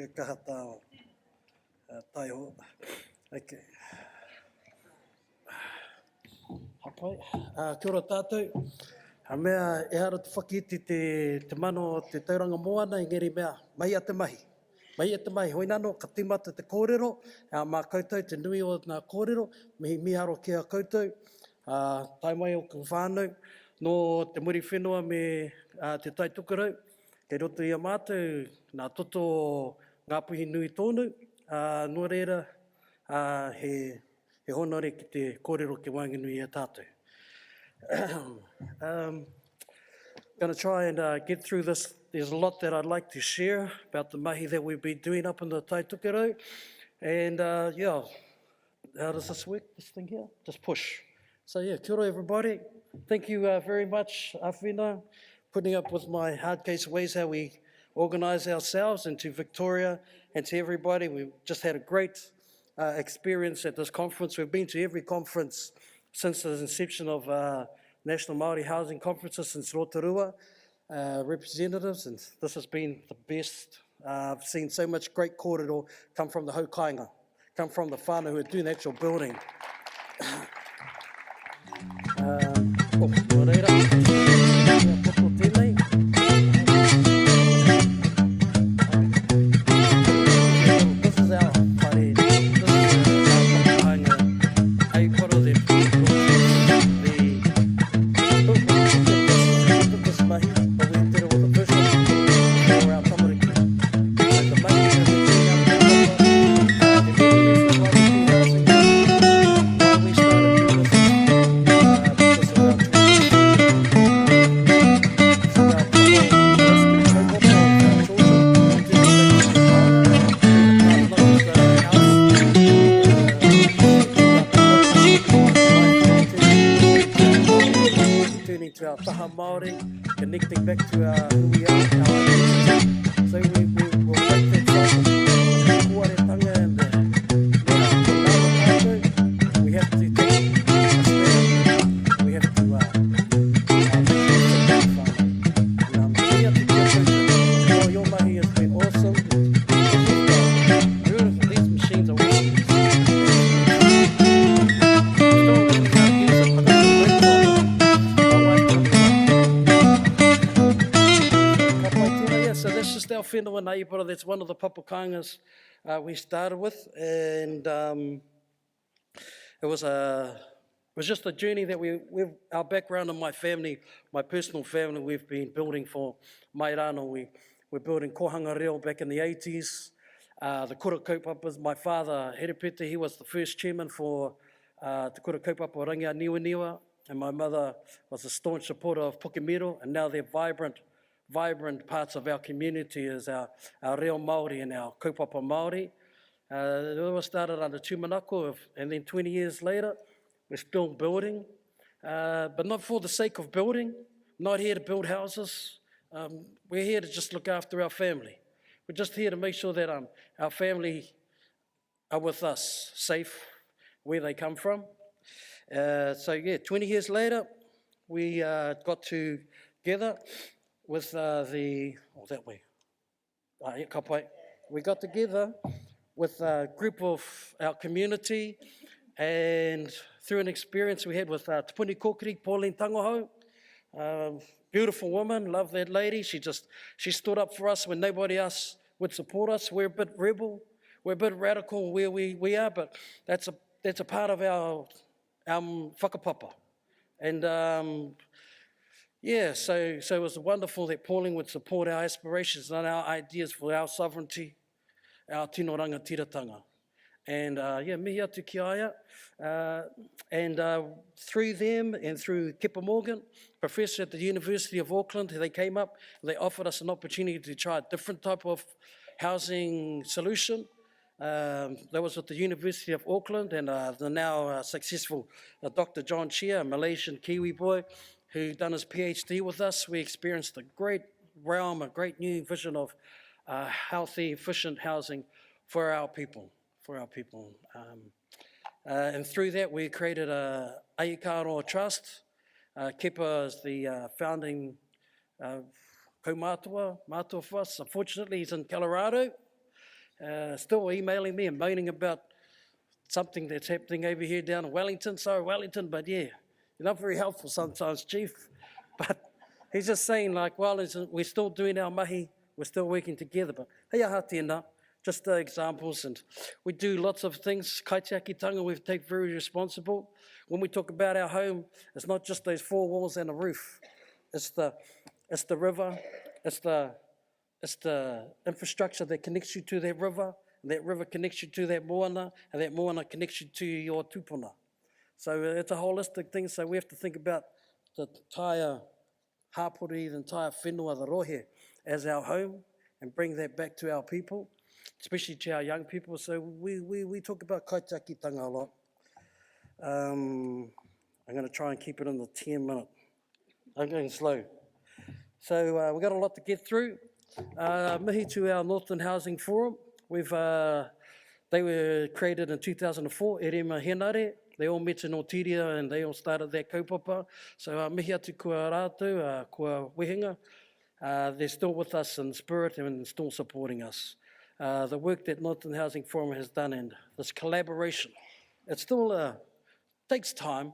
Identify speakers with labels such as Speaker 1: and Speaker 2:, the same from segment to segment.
Speaker 1: kia kaha tāo taiho. Okay. Hapai, kia ora tātou. Ha mea e hara te whakiti te mano o te Tauranga Moana i ngeri mea, mai a te mahi. Mai a te mahi, hoi nano, ka timata te kōrero, mā koutou, te nui o ngā kōrero, mihi haro ki a koutou, tai mai o ka whānau, no te muri whenua me te taitukarau, kei roto i a mātou, nā toto o ngā puhi nui tōnu, no reira, he honore ki te kōrero ki wanganui i a tātou. Going to try and get through this. There's a lot that I'd like to share about the mahi that we've been doing up in the Taitukerau. And yeah, how does this work, this thing here? Just push. So yeah, kia ora everybody. Thank you very much, Awhina, putting up with my hard case ways how we organise ourselves, and to Victoria and to everybody. We've just had a great experience at this conference. We've been to every conference since the inception of National Maori Housing Conferences since Rotorua representatives, and this has been the best. I've seen so much great kōrero come from the haukainga, come from the whānau who are doing actual building. Kia reira. Poko tēnei. This is our whare. This is our haukainga. Hei koro te this mahi, but we did it with a vision for our tamariki. So the mahi that we did our tamariki, the memories of what we did while we started doing this, because of our to our taha Māori, connecting back to who we are, our identity. So we will take that cycle, kuaretanga and the we have to take a stand, we have to make it your mahi has been awesome. Beautiful, these machines are working. So that's just our whenua naipara. That's one of the papakangas we started with, and it was just a journey that our background and my family, my personal family, we've been building for mai rāno. We're building kohanga reo back in the 80s. The kura kaupapa, my father, Herepete, he was the first chairman for the kura kaupapa o Rangia Niwa, and my mother was a staunch supporter of Pukemiro, and now they're vibrant parts of our community is our reo Māori and our kaupapa Māori. It was started under tūmanako, and then 20 years later, we're still building, but not for the sake of building, not here to build houses. We're here to just look after our family. We're just here to make sure that our family are with us, safe where they come from. So yeah, 20 years later, we got together with that way. We got together with a group of our community, and through an experience we had with Tupuni Kokiri, Pauline Tangohau, beautiful woman, love that lady. She stood up for us when nobody else would support us. We're a bit rebel, we're a bit radical where we are, but that's a part of our whakapapa. And yeah, so it was wonderful that Pauline would support our aspirations and our ideas for our sovereignty, our tino rangatiratanga. And yeah, mihi atu ki aia. And through them and through Kipper Morgan, professor at the University of Auckland, they came up, they offered us an opportunity to try a different type of housing solution. That was at the University of Auckland, and the now successful Dr. John Chia, a Malaysian Kiwi boy, who done his PhD with us. We experienced a great realm, a great new vision of healthy, efficient housing for our people. And through that, we created a Aikaroa Trust. Kepa is the founding kaumātua for us. Unfortunately, he's in Colorado. still emailing me and moaning about something that's happening over here down in Wellington. Sorry, Wellington, but yeah, you're not very helpful sometimes, Chief. But he's just saying, like, well, we're still doing our mahi, we're still working together. But hei aha tēnā, just examples, and we do lots of things. Kaitiakitanga, we take very responsible. When we talk about our home, it's not just those four walls and a roof. It's the river, it's the infrastructure that connects you to that river, and that river connects you to that moana, and that moana connects you to your tupuna. So it's a holistic thing, so we have to think about the entire hapori, the entire whenua, the rohe, as our home, and bring that back to our people, especially to our young people. So we talk about kaitiakitanga a lot. I'm going to try and keep it in the 10-minute. I'm going slow. So we've got a lot to get through. Mihi to our Northern Housing Forum. They were created in 2004, Erema Henare. They all met in Otiria and they all started that kaupapa. So mihi atu kua rātou, kua wehenga. They're still with us in spirit and still supporting us. The work that Northern Housing Forum has done and this collaboration, it still takes time.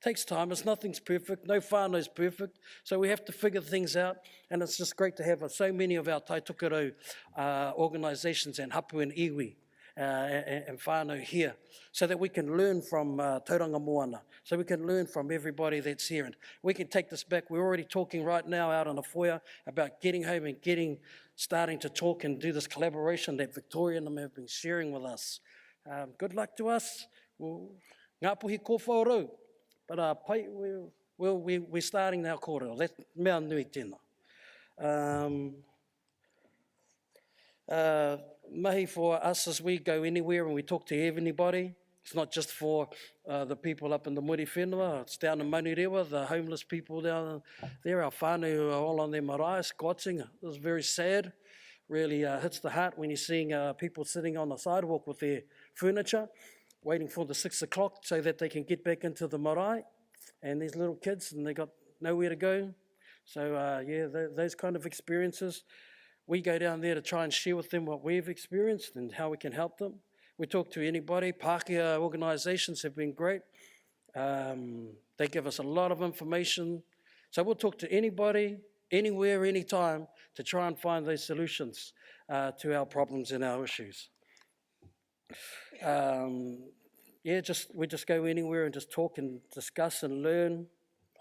Speaker 1: It's nothing's perfect, no whānau's perfect, so we have to figure things out, and it's just great to have so many of our taitokoro organisations and hapu and iwi and whānau here, so that we can learn from Tauranga Moana, so we can learn from everybody that's here, and we can take this back. We're already talking right now out on the foyer about getting home and starting to talk and do this collaboration that Victoria and them have been sharing with us. Good luck to us. Ngā puhi kōwhaurau. But we're starting our kōrero. That's mea nui tēnā. Mahi for us as we go anywhere and we talk to anybody. It's not just for the people up in the Muri whenua. It's down in Maunirewa, the homeless people down there, our whānau who are all on their marae, squatting. It was very sad. Really hits the heart when you're seeing people sitting on the sidewalk with their furniture, waiting for the 6 o'clock so that they can get back into the marae, and these little kids, and they got nowhere to go. So those kind of experiences, we go down there to try and share with them what we've experienced and how we can help them. We talk to anybody. Pākehā organisations have been great. They give us a lot of information. So we'll talk to anybody, anywhere, anytime, to try and find those solutions to our problems and our issues. We just go anywhere and just talk and discuss and learn.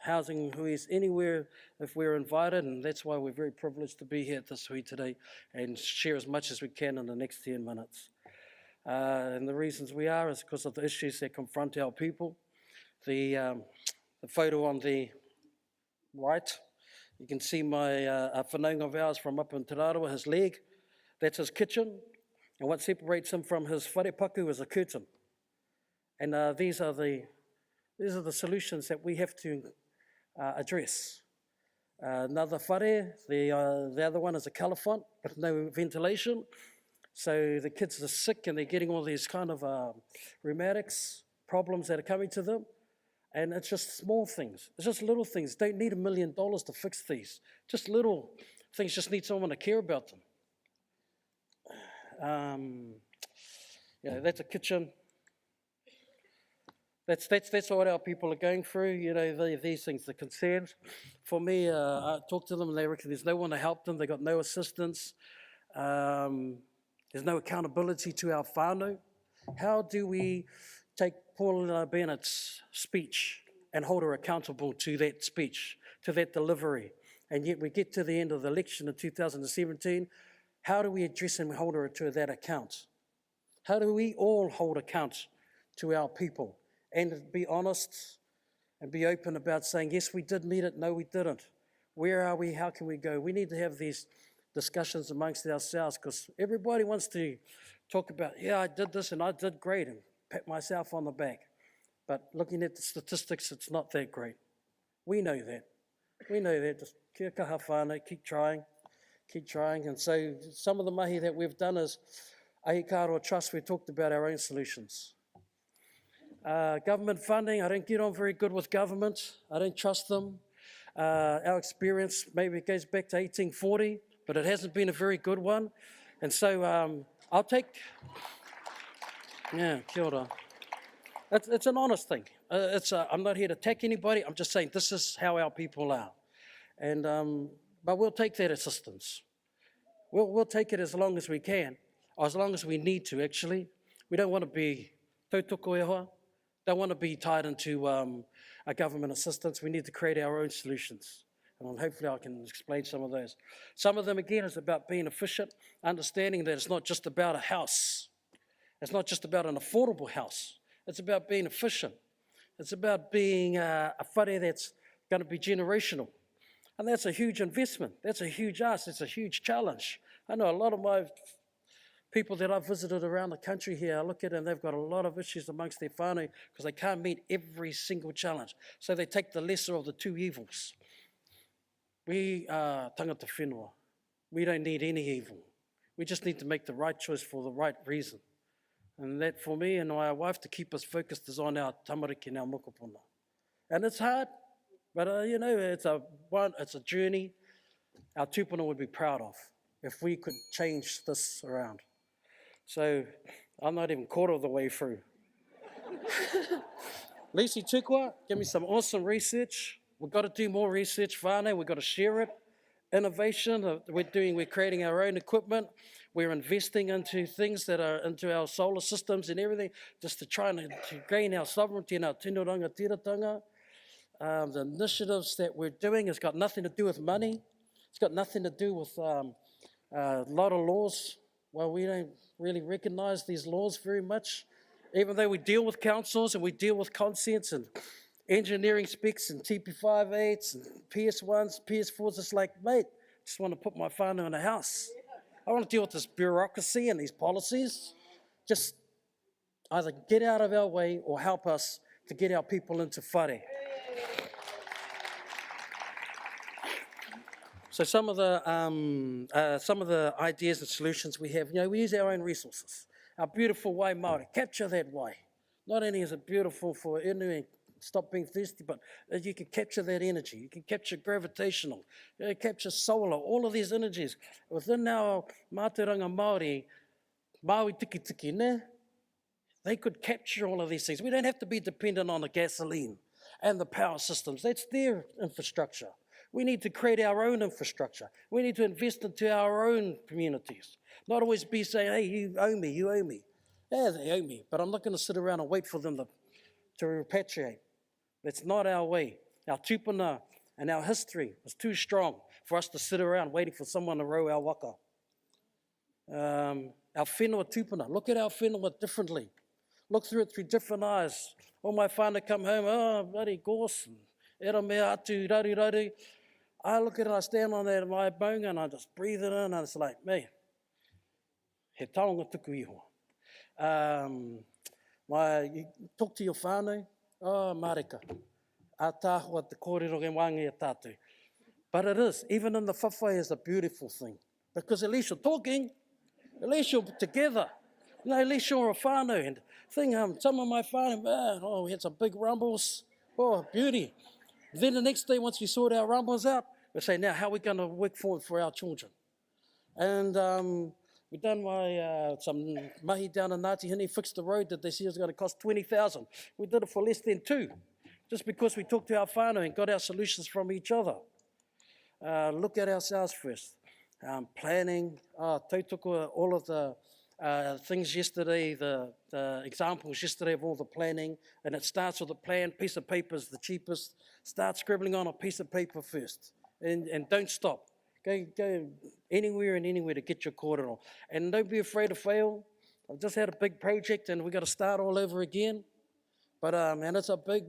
Speaker 1: Housing hui's anywhere if we're invited, and that's why we're very privileged to be here at this hui today and share as much as we can in the next 10 minutes. And the reasons we are is because of the issues that confront our people. The photo on the right, you can see my whanaunga of ours from up in Te Rarawa, his leg. That's his kitchen. And what separates him from his wharepaku is a curtain. And these are the solutions that we have to address. Another whare, the other one is a calafont with no ventilation. So the kids are sick and they're getting all these kind of rheumatics, problems that are coming to them. And it's just small things. It's just little things. Don't need $1 million to fix these. Just little things, just need someone to care about them. That's a kitchen. That's what our people are going through, these things, the concerns. For me, I talk to them and they reckon there's no one to help them, they got no assistance, there's no accountability to our whānau. How do we take Paula Bennett's speech and hold her accountable to that speech, to that delivery? And yet we get to the end of the election in 2017, how do we address and hold her to that account? How do we all hold account to our people? And be honest and be open about saying, yes, we did meet it, no, we didn't. Where are we? How can we go? We need to have these discussions amongst ourselves because everybody wants to talk about, yeah, I did this and I did great and pat myself on the back. But looking at the statistics, it's not that great. We know that. Just kia kaha whānau, keep trying. And so some of the mahi that we've done is Ahikaro Trust, we talked about our own solutions. Government funding, I don't get on very good with government. I don't trust them. Our experience maybe goes back to 1840, but it hasn't been a very good one. And so I'll take, yeah, kia ora. It's an honest thing. I'm not here to attack anybody. I'm just saying this is how our people are. And, but we'll take that assistance. We'll take it as long as we can, or as long as we need to, actually. We don't want to be tautoko e hoa. Don't want to be tied into a government assistance. We need to create our own solutions. And hopefully I can explain some of those. Some of them, again, is about being efficient, understanding that it's not just about a house. It's not just about an affordable house. It's about being efficient. It's about being a whare that's going to be generational. And that's a huge investment. That's a huge ask. It's a huge challenge. I know a lot of my people that I've visited around the country here, I look at it and they've got a lot of issues amongst their whānau because they can't meet every single challenge. So they take the lesser of the two evils. We are tangata whenua. We don't need any evil. We just need to make the right choice for the right reason. And that for me and my wife to keep us focused is on our tamariki and our mokopuna. And it's hard, but it's a journey our tupuna would be proud of if we could change this around. So I'm not even quarter of the way through. Lisi Tukua, give me some awesome research. We've got to do more research, whānau. We've got to share it. Innovation, we're creating our own equipment. We're investing into things that are into our solar systems and everything, just to try to gain our sovereignty and our tinuranga tiratanga. The initiatives that we're doing has got nothing to do with money. It's got nothing to do with a lot of laws. Well, we don't really recognize these laws very much, even though we deal with councils and we deal with consents and engineering specs and TP58s and PS1s, PS4s. It's like, mate, I just want to put my whānau in a house. I want to deal with this bureaucracy and these policies. Just either get out of our way or help us to get our people into whare. So some of the ideas and solutions we have, we use our own resources. Our beautiful wai Māori, capture that wai. Not only is it beautiful for inu and stop being thirsty, but you can capture that energy. You can capture gravitational, you can capture solar, all of these energies. Within our Mātauranga Māori, Māui tiki tiki, ne? They could capture all of these things. We don't have to be dependent on the gasoline and the power systems. That's their infrastructure. We need to create our own infrastructure. We need to invest into our own communities. Not always be saying, hey, you owe me, you owe me. Yeah, they owe me, but I'm not going to sit around and wait for them to repatriate. That's not our way. Our tupuna and our history is too strong for us to sit around waiting for someone to row our waka. Our whenua tupuna, look at our whenua differently. Look through it through different eyes. All my whānau come home, oh, bloody gorse, era mea atu, rari. I look at it, I stand on that my bonga and I just breathe it in and it's like, me, he taonga tuku iho. You talk to your whānau, oh, marika, a tāhua te kōrero ge wangi a tātou. But it is, even in the whawhai is a beautiful thing. Because at least you're talking, at least you're together. At least you're a whānau. And some of my whānau, we had some big rumbles. Oh, beauty. Then the next day, once we sort our rumbles out, we say, now, how are we going to work forward for our children? And we've done some mahi down in Ngāti Hini, fixed the road that they said was going to cost 20,000. We did it for less than 2, just because we talked to our whānau and got our solutions from each other. Look at ourselves first. Planning, tautoko, all of the things yesterday, the examples yesterday of all the planning, and it starts with a plan. Piece of paper is the cheapest. Start scribbling on a piece of paper first, and don't stop. Go anywhere and anywhere to get your kōrero. And don't be afraid to fail. I've just had a big project and we've got to start all over again. But and it's a big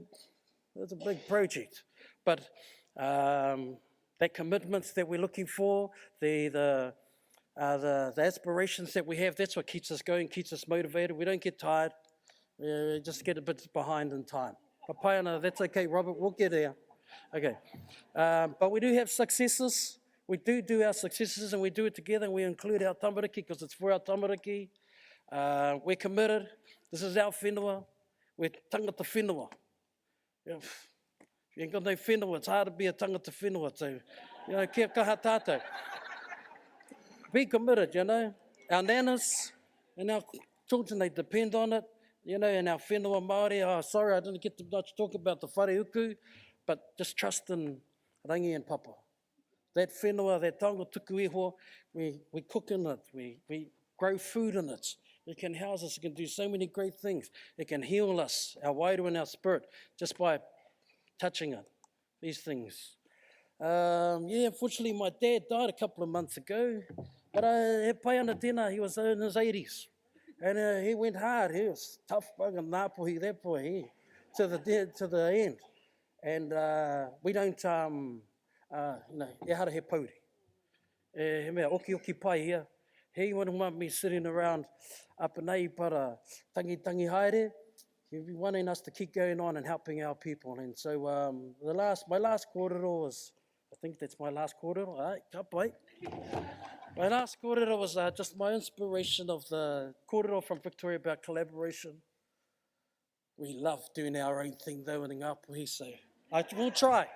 Speaker 1: project. But that commitments that we're looking for, the aspirations that we have, that's what keeps us going, keeps us motivated. We don't get tired. We just get a bit behind in time. But Paiana, that's okay, Robert, we'll get there. Okay. But we do have successes. We do our successes and we do it together and we include our tamariki because it's for our tamariki. We're committed. This is our whenua. We're tangata whenua. If you ain't got no whenua, it's hard to be a tangata whenua. So, kia kaha tātou. Be committed, Our nanas, and our children, they depend on it, you know, and our whenua Māori, sorry, I didn't get to much talk about the whare uku, but just trust in rangi and papa. That whenua, that tango tuku iho, we cook in it, we grow food in it. It can house us, it can do so many great things. It can heal us, our wairu and our spirit, just by touching it, these things. Unfortunately, my dad died a couple of months ago, but he pai ana tēnā, he was in his 80s. And he went hard, he was tough bugger, nāpohi, that boy, to the end. And we don't, e hara he pauri. He mea oki pai here. He wouldn't want me sitting around up and nei, but tangi haere. He'd be wanting us to keep going on and helping our people. And so my last kōrero was, I think that's my last kōrero, all right, ka pai. My last kōrero was just my inspiration of the kōrero from Victoria about collaboration. We love doing our own thing though in Ngāpuhi, so I will try,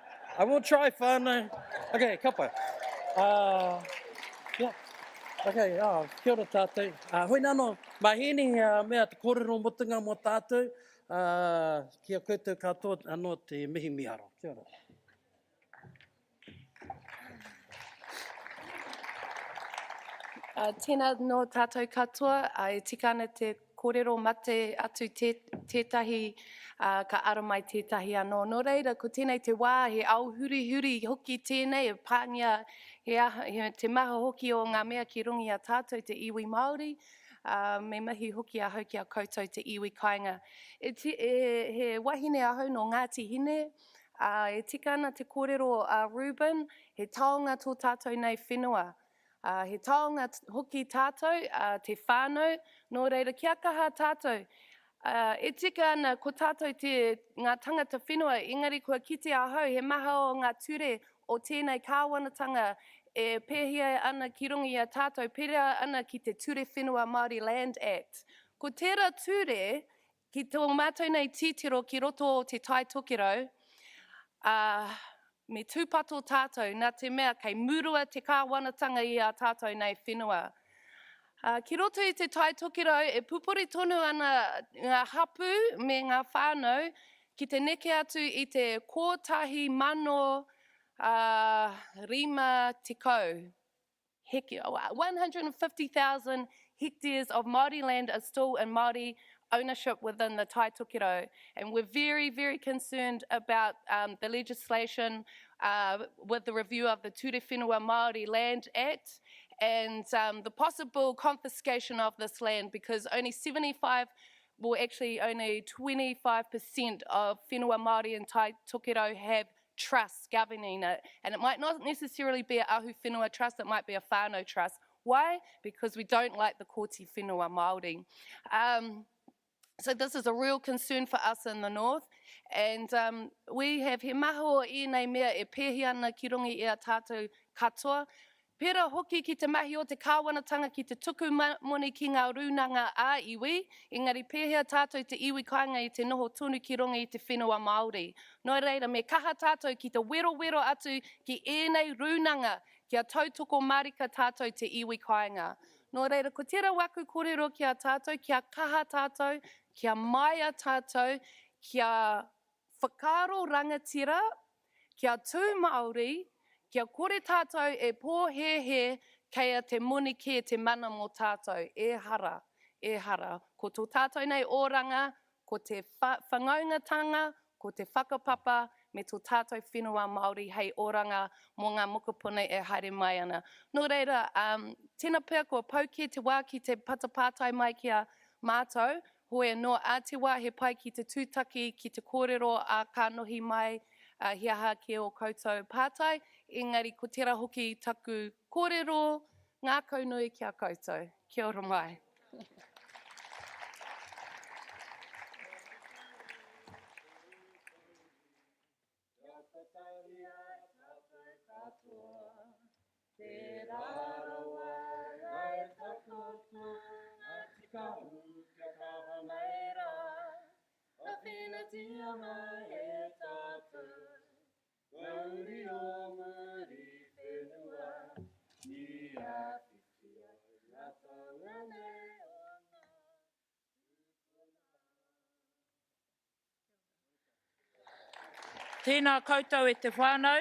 Speaker 1: whānau. Okay, ka pai. Yeah. Okay, kia ora tātou. Hoi nano, mahini mea te kōrero mutunga mo tātou. Kia koutou katoa anō te mihi miharo. Kia ora.
Speaker 2: Tēnā no tātou katoa, e tika ana te kōrero mate atu tētahi ka ara mai tētahi anō. Nō reira, ko tēnei te wā, he au huri hoki tēnei, e pāngia he te maha hoki o ngā mea ki rungi a tātou te iwi Māori, me mihi hoki a hau ki a koutou te iwi kāinga. He wahine ahau no Ngāti Hine, e tika ana te kōrero Reuben, he taonga tō tātou nei whenua. He taonga hoki tātou, te whānau, nō reira kia kaha tātou. E tika ana ko tātou ngā tangata whenua, engari kua kite ahau, he maha o ngā ture o tēnei kāwanatanga e pēhia ana ki rungi a tātou, pēhia ana ki te Ture Whenua Māori Land Act. Ko tērā ture, ki tō mātou nei titiro ki roto o te tai tokiro, me tūpato tātou, nā te mea kei murua te kāwanatanga i a tātou nei whenua. Ki roto i te tai tokiro, e pupuri tonu ana ngā hapu me ngā whānau, ki te neke atu i te kōtahi mano rima tikau. 150,000 hectares of Māori land are still in Māori ownership within the Tai Tokiro. And we're very, very concerned about the legislation with the review of the Ture Whenua Māori Land Act and the possible confiscation of this land, because only 25% of whenua Māori and Tai Tokiro have trusts governing it. And it might not necessarily be a ahu whenua trust, it might be a whānau trust. Why? Because we don't like the kōti whenua Māori. So this is a real concern for us in the north. And we have he maho i nei mea e pēhi ana ki rungi i a tātou katoa. Pera hoki ki te mahi o te kāwanatanga ki te tuku moni ki ngā rūnanga a iwi, engari pēhea tātou te iwi kāinga i te noho tonu ki runga i te whenua Māori. Nō reira, me kaha tātou ki te wero atu ki ēnei rūnanga kia tautoko marika tātou te iwi kāinga. Nō reira, ko tērā waku kōrero ki a tātou, kia kaha tātou, kia maia tātou, kia whakaro rangatira, kia tū Māori, kia kore tātou e pōhehe kei te moni ke te mana mō tātou, e hara. Ko tō tātou nei oranga, ko te whangaungatanga, ko te whakapapa, me tō tātou whenua Māori hei oranga mō ngā mokopuna e haere mai ana. Nō reira, tēnā pēr kua pauke te wā ki te patapātai mai ki a mātou, hoe no Aotearoa he pai ki te tūtaki, ki te kōrero a kānohi mai, hiaha ki o koutou pātai, engari ko tērā hoki taku kōrero, ngā kaunui ki a koutou. Kia ora mai.
Speaker 3: Mauri o muri whenua, ni a whiwhia, ngā tauranga o ngā
Speaker 4: Tēnā koutou e te whānau.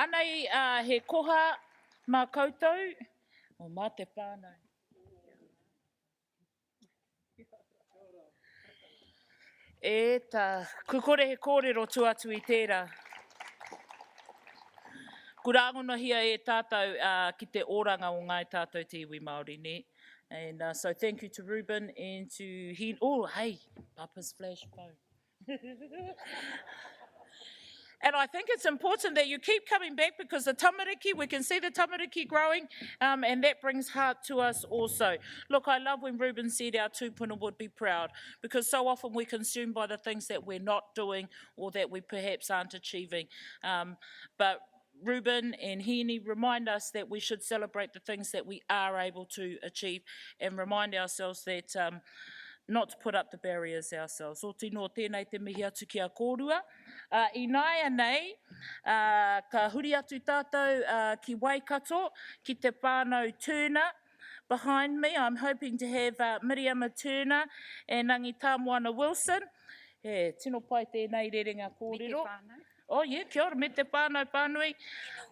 Speaker 4: Anei he koha mā koutou, o mā te whānau. E tā, kukore he kōrero tu atu I tērā. Kurāngonahia e tātou ki te oranga o ngai tātou te iwi Māori, ne? And so thank you to Ruben and to Hen. Oh, hey, Papa's flash phone. And I think it's important that you keep coming back because the tamariki, we can see the tamariki growing, and that brings heart to us also. Look, I love when Ruben said our tūpuna would be proud, because so often we're consumed by the things that we're not doing or that we perhaps aren't achieving. But Ruben and Hini remind us that we should celebrate the things that we are able to achieve and remind ourselves that not to put up the barriers ourselves. O tino tēnei te mihi atu ki a kōrua. I nāia nei, ka huri atu tātou ki Waikato, ki te whānau Turner behind me. I'm hoping to have Miriama Turner and Angi Tāmoana Wilson. He, tino pai tēnei rerenga kōrero. Oh, yeah, kia ora, me te whānau whānui.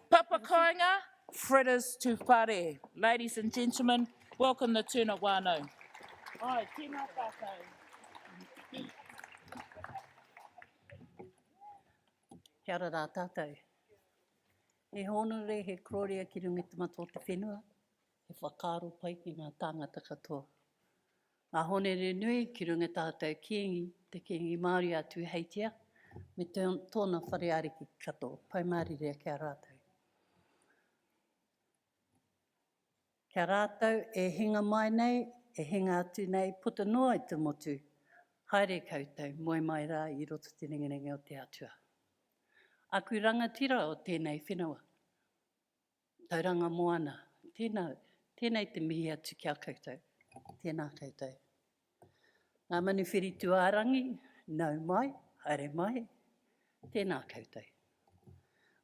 Speaker 4: Papa Kāinga, fritters to whare. Ladies and gentlemen, welcome the Turner whānau. Ai, tēnā tātou.
Speaker 5: Kia ora rā tātou. He honore he krorea ki runga te matua te whenua, he whakaro pai ki ngā tāngata katoa. Ngā honere nui ki runga tātou kiengi, te kiengi Māori atu heitia, me tōna whareariki katoa, pai mārire kia rātou. Kia rātou e hinga mai nei, e hinga atu nei, puta noa I te motu. Haere koutou, moi mai rā I roto te ringaringa o te atua. Aku rangatira o tēnei whenua. Tauranga Moana, tēnei te mihi atu kia koutou. Tēnā koutou. Ngā manu whiritu ārangi, nau mai, haere mai, tēnā koutou.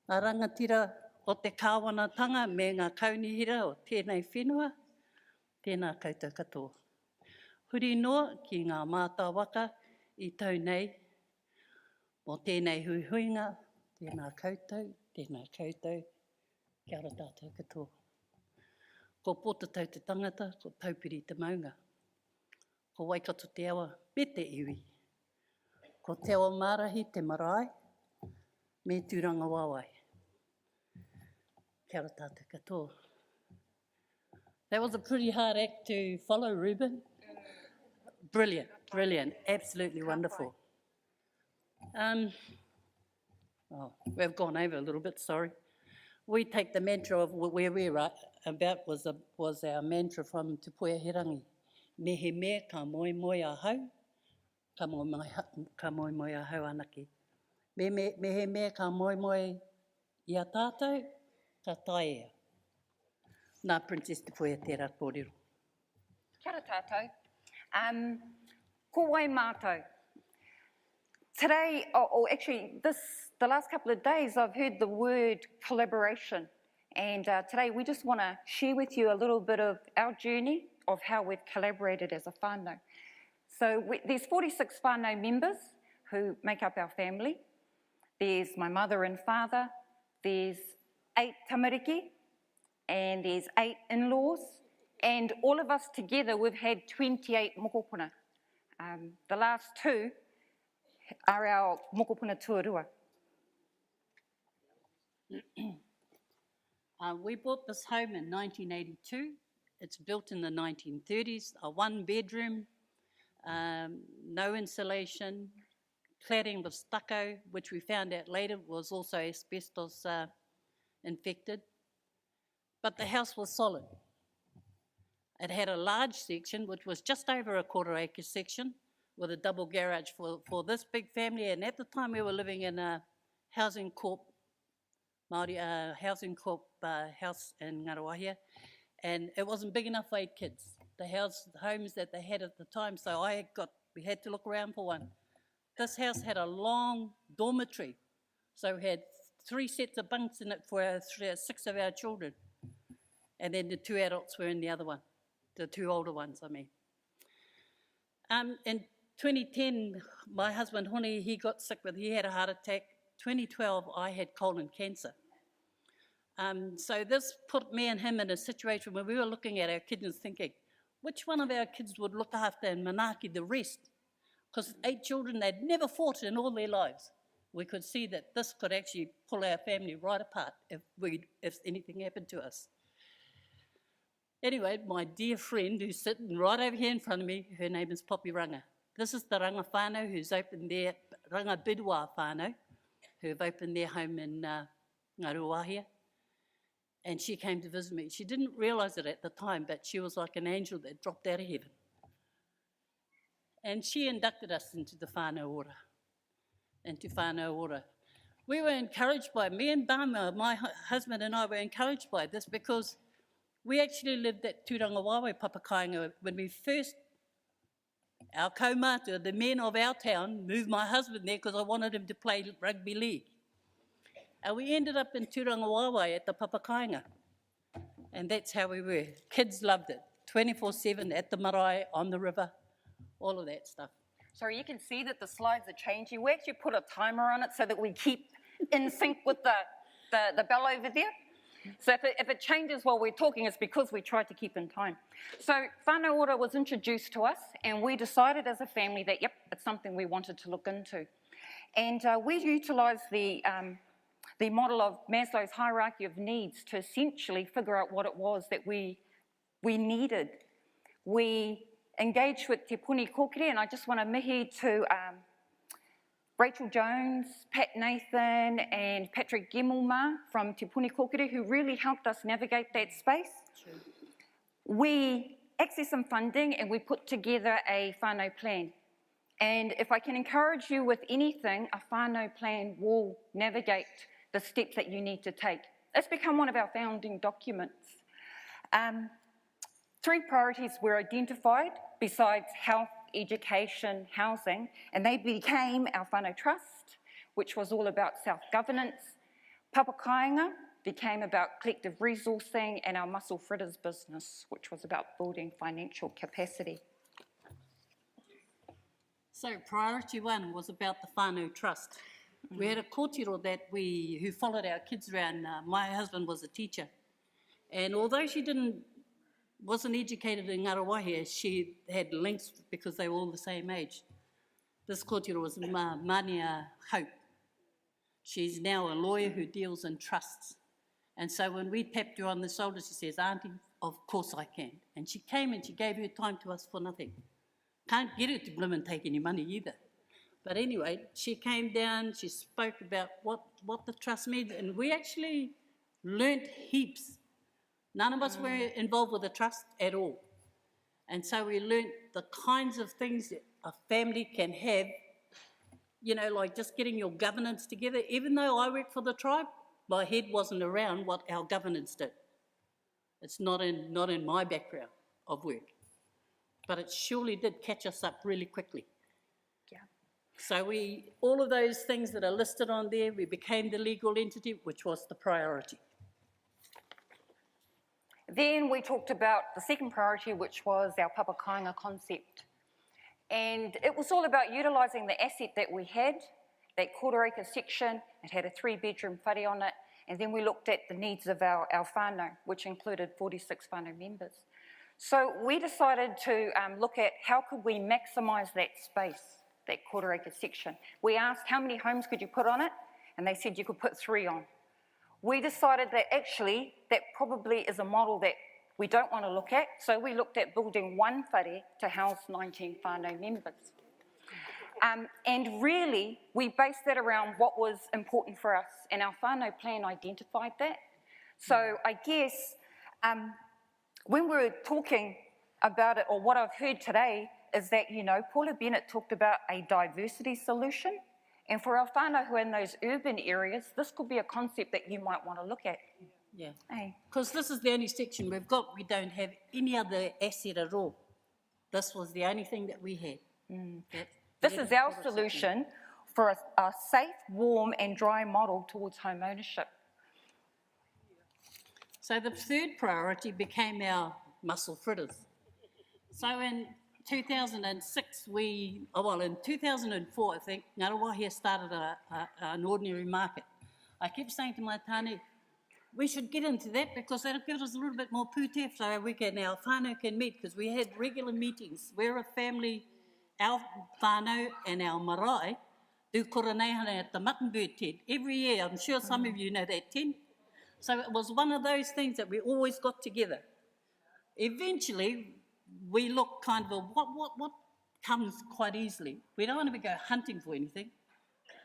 Speaker 5: Ngā rangatira o te kāwanatanga me ngā kaunihira o tēnei whenua, tēnā koutou katoa. Huri noa ki ngā mātā waka I tau nei, mō tēnei huihuinga, tēnā koutou, kia ora tātou katoa. Ko pōta tau te tangata, ko taupiri te maunga. Ko Waikato te awa, me te iwi. Ko te awa mārahi, te marae, me tūranga wāwai. Kia ora tātou katoa. That was a pretty hard act to follow, Ruben. Brilliant, brilliant, absolutely wonderful. We've gone over a little bit, sorry. We take the mantra of where we're about was our mantra from Te Puaherangi. Mehe mea ka moi moi a hau, ka moi moi a hau anaki. Mehe mea ka moi moi I a tātou, ka taea. Nā Princess Te Puea tērā kōrero.
Speaker 6: Kia ora tātou. Ko wai mātou. Today, or actually the last couple of days, I've heard the word collaboration. And today we just want to share with you a little bit of our journey of how we've collaborated as a whānau. So there's 46 whānau members who make up our family. There's my mother and father. There's 8 tamariki. And there's 8 in-laws. And all of us together, we've had 28 mokopuna. The last 2 are our mokopuna tuarua.
Speaker 5: We bought this home in 1982. It's built in the 1930s, a 1-bedroom, no insulation, cladding with stucco, which we found out later was also asbestos infected. But the house was solid. It had a large section, which was just over a quarter-acre section, with a double garage for this big family. And at the time, we were living in a housing corp, Māori housing corp house in Ngarawahia, and it wasn't big enough for 8 kids. The homes that they had at the time, so we had to look around for one. This house had a long dormitory, so we had 3 sets of bunks in it for 6 of our children, and then the 2 adults were in the other one. The 2 older ones, I mean. In 2010, my husband, Honi, he got sick he had a heart attack. 2012, I had colon cancer. So this put me and him in a situation where we were looking at our kids and thinking, which one of our kids would look after and manaki the rest? Because 8 children, they'd never fought in all their lives. We could see that this could actually pull our family right apart if anything happened to us. Anyway, my dear friend who's sitting right over here in front of me, her name is Poppy Ranga. This is the Ranga whānau who's opened their, Ranga Bidwa whānau, who've opened their home in Ngaruahia. And she came to visit me. She didn't realise it at the time, but she was like an angel that dropped out of heaven. And she inducted us into the whānau ora, into whānau ora. We were encouraged by, me and Bama, my husband and I were encouraged by this because we actually lived at Tauranga Moana Papakainga when we first, our kaumātua, the men of our town, moved my husband there because I wanted him to play rugby league. And we ended up in Tauranga Moana at the Papakainga. And that's how we were. Kids loved it. 24/7 at the marae, on the river, all of that stuff.
Speaker 6: Sorry, you can see that the slides are changing. We actually put a timer on it so that we keep in sync with the bell over there. So if it changes while we're talking, it's because we tried to keep in time. So whānau ora was introduced to us, and we decided as a family that, yep, it's something we wanted to look into. And we utilised the model of Maslow's hierarchy of needs to essentially figure out what it was that we needed. We engaged with Te Puni Kōkiri, and I just want to mihi to Rachel Jones, Pat Nathan, and Patrick Gemmelma from Te Puni Kōkiri, who really helped us navigate that space. Sure. We accessed some funding and we put together a whānau plan. And if I can encourage you with anything, a whānau plan will navigate the steps that you need to take. It's become one of our founding documents. 3 priorities were identified besides health, education, housing, and they became our whānau trust, which was all about self-governance. Papakainga became about collective resourcing, and our mussel fritters business, which was about building financial capacity.
Speaker 5: So priority 1 was about the whānau trust. We had a kōtiro that who followed our kids around. My husband was a teacher, and although she wasn't educated in Ngaruahia, she had links because they were all the same age. This kōtiro was Mania Hope. She's now a lawyer who deals in trusts. And so when we tapped her on the shoulder, she says, "Auntie, of course I can." And she came and she gave her time to us for nothing. Can't get her to bloom and take any money either. But anyway, she came down, she spoke about what the trust means, and we actually learnt heaps. None of us were involved with the trust at all. And so we learnt the kinds of things that a family can have, you know, like just getting your governance together. Even though I work for the tribe, my head wasn't around what our governance did. It's not in my background of work. But it surely did catch us up really quickly. Yeah. So all of those things that are listed on there, we became the legal entity, which was the priority.
Speaker 6: Then we talked about the second priority, which was our papakainga concept. And it was all about utilising the asset that we had, that quarter-acre section. It had a 3-bedroom whare on it. And then we looked at the needs of our whānau, which included 46 whānau members. So we decided to look at how could we maximise that space, that quarter-acre section. We asked how many homes could you put on it, and they said you could put 3 on. We decided that actually that probably is a model that we don't want to look at, so we looked at building 1 whare to house 19 whānau members. And really, we based that around what was important for us, and our whānau plan identified that. So I guess when we were talking about it, or what I've heard today, is that, you know, Paula Bennett talked about a diversity solution. And for our whānau who are in those urban areas, this could be a concept that you might want to look at.
Speaker 5: Yeah, because this is the only section we've got. We don't have any other asset at all. This was the only thing that we had.
Speaker 6: This is our solution for a safe, warm and dry model towards home ownership. So
Speaker 5: the third priority became our mussel fritters. So in 2006, in 2004, I think, Ngarawahia started an ordinary market. I kept saying to my tāne, we should get into that because that'll give us a little bit more pūtea so our whānau can meet, because we had regular meetings. We're a family, our whānau and our marae do koronehana at the Muttonbird tent. Every year, I'm sure some of you know that tent. So it was one of those things that we always got together. Eventually, we looked kind of what comes quite easily. We don't want to go hunting for anything.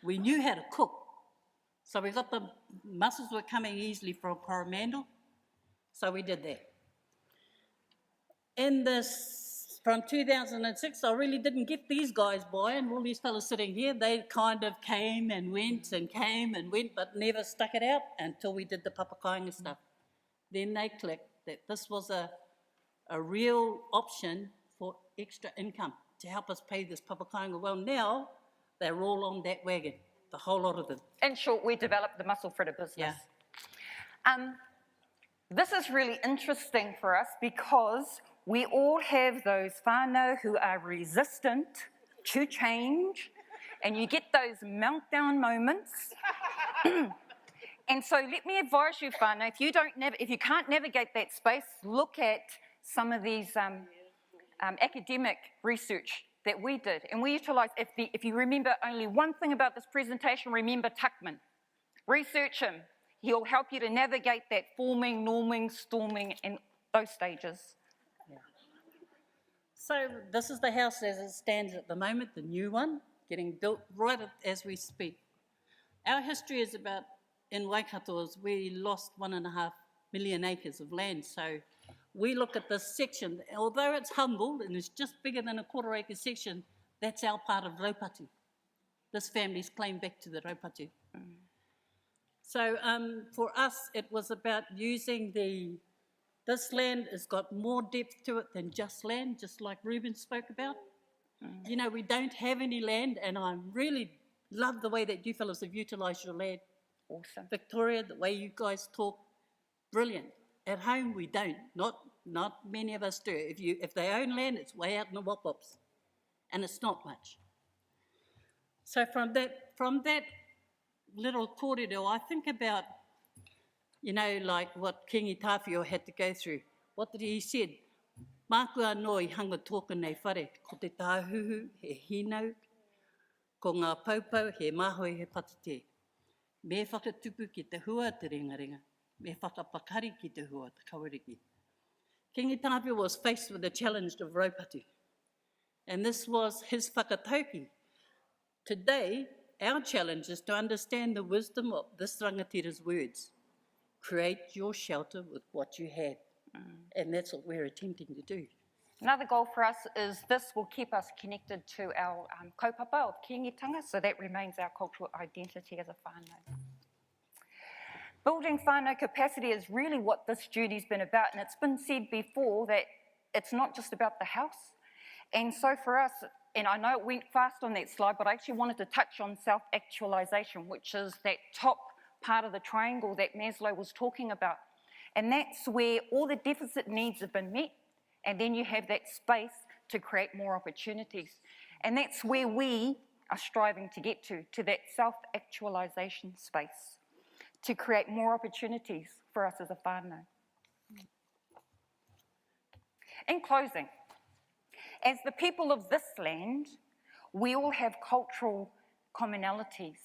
Speaker 5: We knew how to cook. So we got the mussels were coming easily from Coromandel, so we did that. In this, from 2006, I really didn't get these guys by, and all these fellas sitting here, they kind of came and went, but never stuck it out until we did the papakainga stuff. Then they clicked that this was a real option for extra income to help us pay this papakainga. Well, now they're all on that wagon. The whole lot of them.
Speaker 6: In short, we developed the mussel fritter business.
Speaker 5: Yeah.
Speaker 6: This is really interesting for us because we all have those whānau who are resistant to change, and you get those meltdown moments. And so let me advise you, whānau, if you can't navigate that space, look at some of these academic research that we did, and we utilised, if you remember only one thing about this presentation, remember Tuckman. Research him. He'll help you to navigate that forming, norming, storming, and those stages.
Speaker 5: Yeah. So this is the house as it stands at the moment, the new one, getting built right as we speak. Our history is about, in Waikato, is we lost 1.5 million acres of land, so we look at this section, although it's humble and it's just bigger than a quarter-acre section, that's our part of Raupatu. This family's claim back to the Raupatu. So for us, it was about using this land has got more depth to it than just land, just like Ruben spoke about. You know, we don't have any land, and I really love the way that you fellas have utilised your land.
Speaker 6: Awesome.
Speaker 5: Victoria, the way you guys talk, brilliant. At home, we don't. Not many of us do. If they own land, it's way out in the wop-wops, and it's not much. So from that little kōrero, I think about, you know, like what Kingi Tāwhio had to go through. What did he said? Mākua no I hanga tōka nei whare, ko te tāhuhu he hinau, ko ngā paupau he mahoi he patate. Me whakatupu ki te hua te ringaringa. Me whakapakari ki te hua, te kawariki. Kingi Tāwhio was faced with the challenge of Raupatu, and this was his whakatauki. Today, our challenge is to understand the wisdom of this rangatira's words. Create your shelter with what you have, and that's what we're attempting to do.
Speaker 6: Another goal for us is this will keep us connected to our kaupapa of kiengitanga, so that remains our cultural identity as a whānau. Building whānau capacity is really what this journey's been about, and it's been said before that it's not just about the house. And so for us, and I know it went fast on that slide, but I actually wanted to touch on self-actualisation, which is that top part of the triangle that Maslow was talking about. And that's where all the deficit needs have been met, and then you have that space to create more opportunities. And that's where we are striving to get to that self-actualisation space, to create more opportunities for us as a whānau. In closing, as the people of this land, we all have cultural commonalities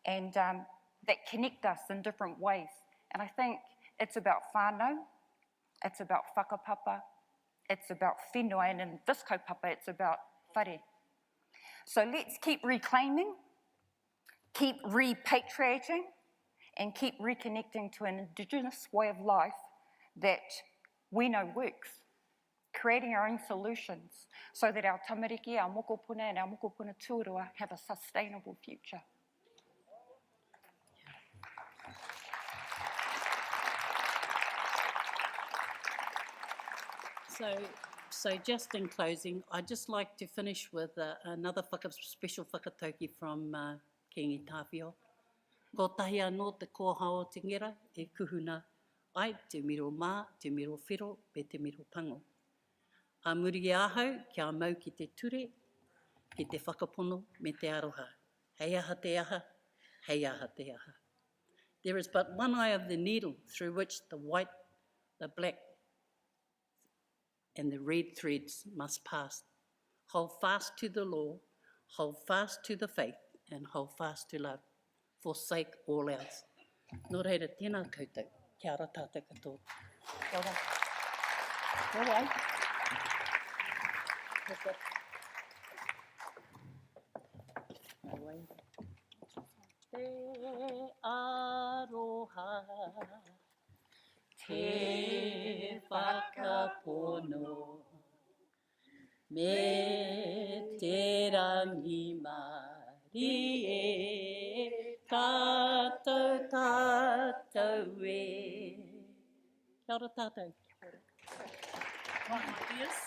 Speaker 6: and that connect us in different ways. And I think it's about whānau, it's about whakapapa, it's about whenua, and in this kaupapa, it's about whare. So let's keep reclaiming, keep repatriating, and keep reconnecting to an Indigenous way of life that we know works, creating our own solutions so that our tamariki, our mokopuna, and our mokopuna tuarua have a sustainable future.
Speaker 5: So just in closing, I'd just like to finish with another special whakatauki from Kingi Tāwhio. Ko tahi anō te kōhao o te ngira e kuhuna ai te miro mā, te miro whiro, pe te miro pango. A muri ahau, kia mau ki te ture, ki te whakapono me te aroha. Hei aha te aha, hei aha te aha. There is but one eye of the needle through which the white, the black, and the red threads must pass. Hold fast to the law, hold fast to the faith, and hold fast to love. Forsake all else. Nō reira, tēnā koutou. Kia ora tātou katoa. Kia ora. Kia ora. Te aroha, te whakapono, me te rangi Māori e, tātou tātou e. Kia ora tātou.
Speaker 4: Right, my dears.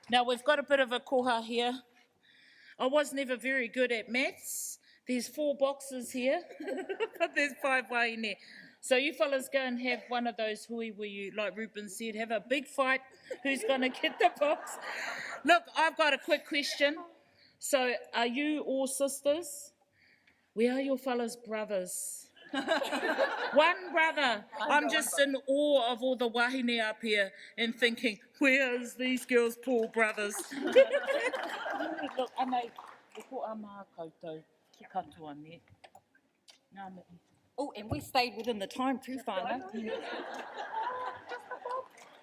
Speaker 4: Now, we've got a bit of a koha here. I was never very good at maths. There's 4 boxes here, but there's 5 wahine. So you fellas go and have one of those hui where you, like Ruben said, have a big fight. Who's going to get the box? Look, I've got a quick question. So are you all sisters? Where are your fellas' brothers? One brother. I'm just in awe of all the wahine up here and thinking, where's these girls' poor brothers? Look, anei, e ko a maha koutou ki katoa ne. Ngā mihi.
Speaker 6: Oh, and we stayed within the time too, whānau.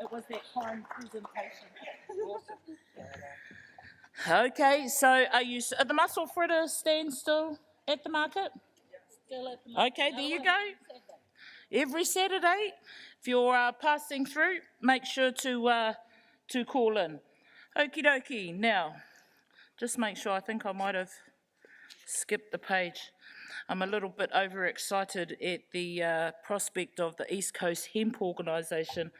Speaker 4: It was that fine presentation. Okay, so are the muscle fritters stand still at the market?
Speaker 5: Still at the moment.
Speaker 4: Okay, there you go. Every Saturday, if you're passing through, make sure to call in. Okie dokie. Now, just make sure. I think I might have skipped the page. I'm a little bit overexcited at the prospect of the East Coast Hemp Organisation.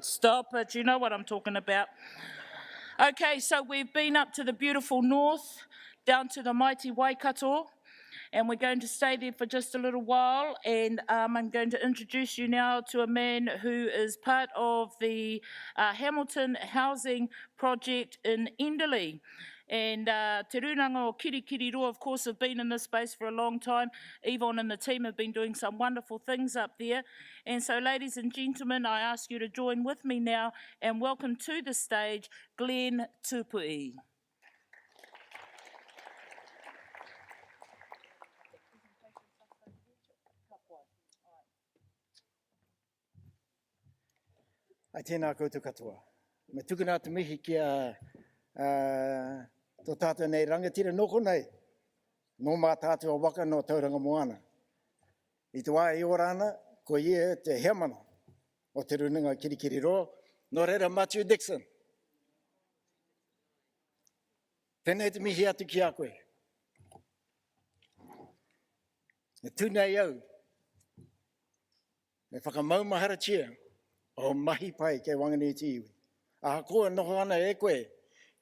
Speaker 4: Stop it. You know what I'm talking about. Okay, so we've been up to the beautiful north, down to the mighty Waikato, and we're going to stay there for just a little while, and I'm going to introduce you now to a man who is part of the Hamilton Housing Project in Enderley. And Te Runanga o Kirikiriroa, of course, have been in this space for a long time. Yvonne and the team have been doing some wonderful things up there. And so, ladies and gentlemen, I ask you to join with me now and welcome to the stage Glenn Tupui.
Speaker 7: Ai tēnā koutou katoa. Me tukuna te mihi kia tō tātou nei rangatira noko nei. Nō mā tātou a waka no Tauranga Moana. I te wā e orana, ko ia te heamana o te runanga Kirikiriroa, no reira Matthew Dixon. Tēnei te mihi atu ki a koe. Me tūnei au, me whakamaumahara chia, o mahi pai kei Wanganui Iwi. A koa noho ana e koe,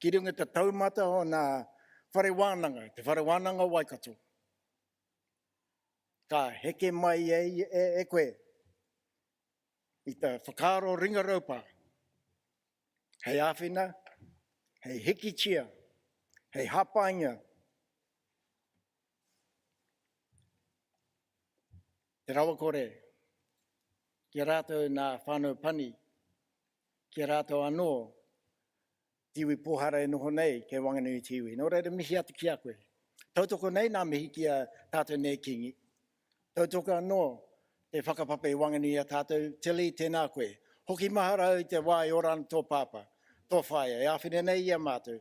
Speaker 7: ki runga te taumata o nā whare wānanga, te whare wānanga Waikato. Ka heke mai e koe, i te whakaro ringa raupa. Hei āwhina, hei hiki chia, hei hapainga. Te rawa kore, kia rātou nā whānau pani, kia rātou anō, tiwi pohara e noho nei, kei Wanganui Tiwi. Nō reira mihi atu ki a koe. Tautoko nei nā mihi ki a tātou nei kingi. Tautoko anō, te whakapape i Wanganui a tātou tili tēnā koe. Hoki mahara au te wā i orana tō pāpa, tō whaia. E āwhine nei ia mātou,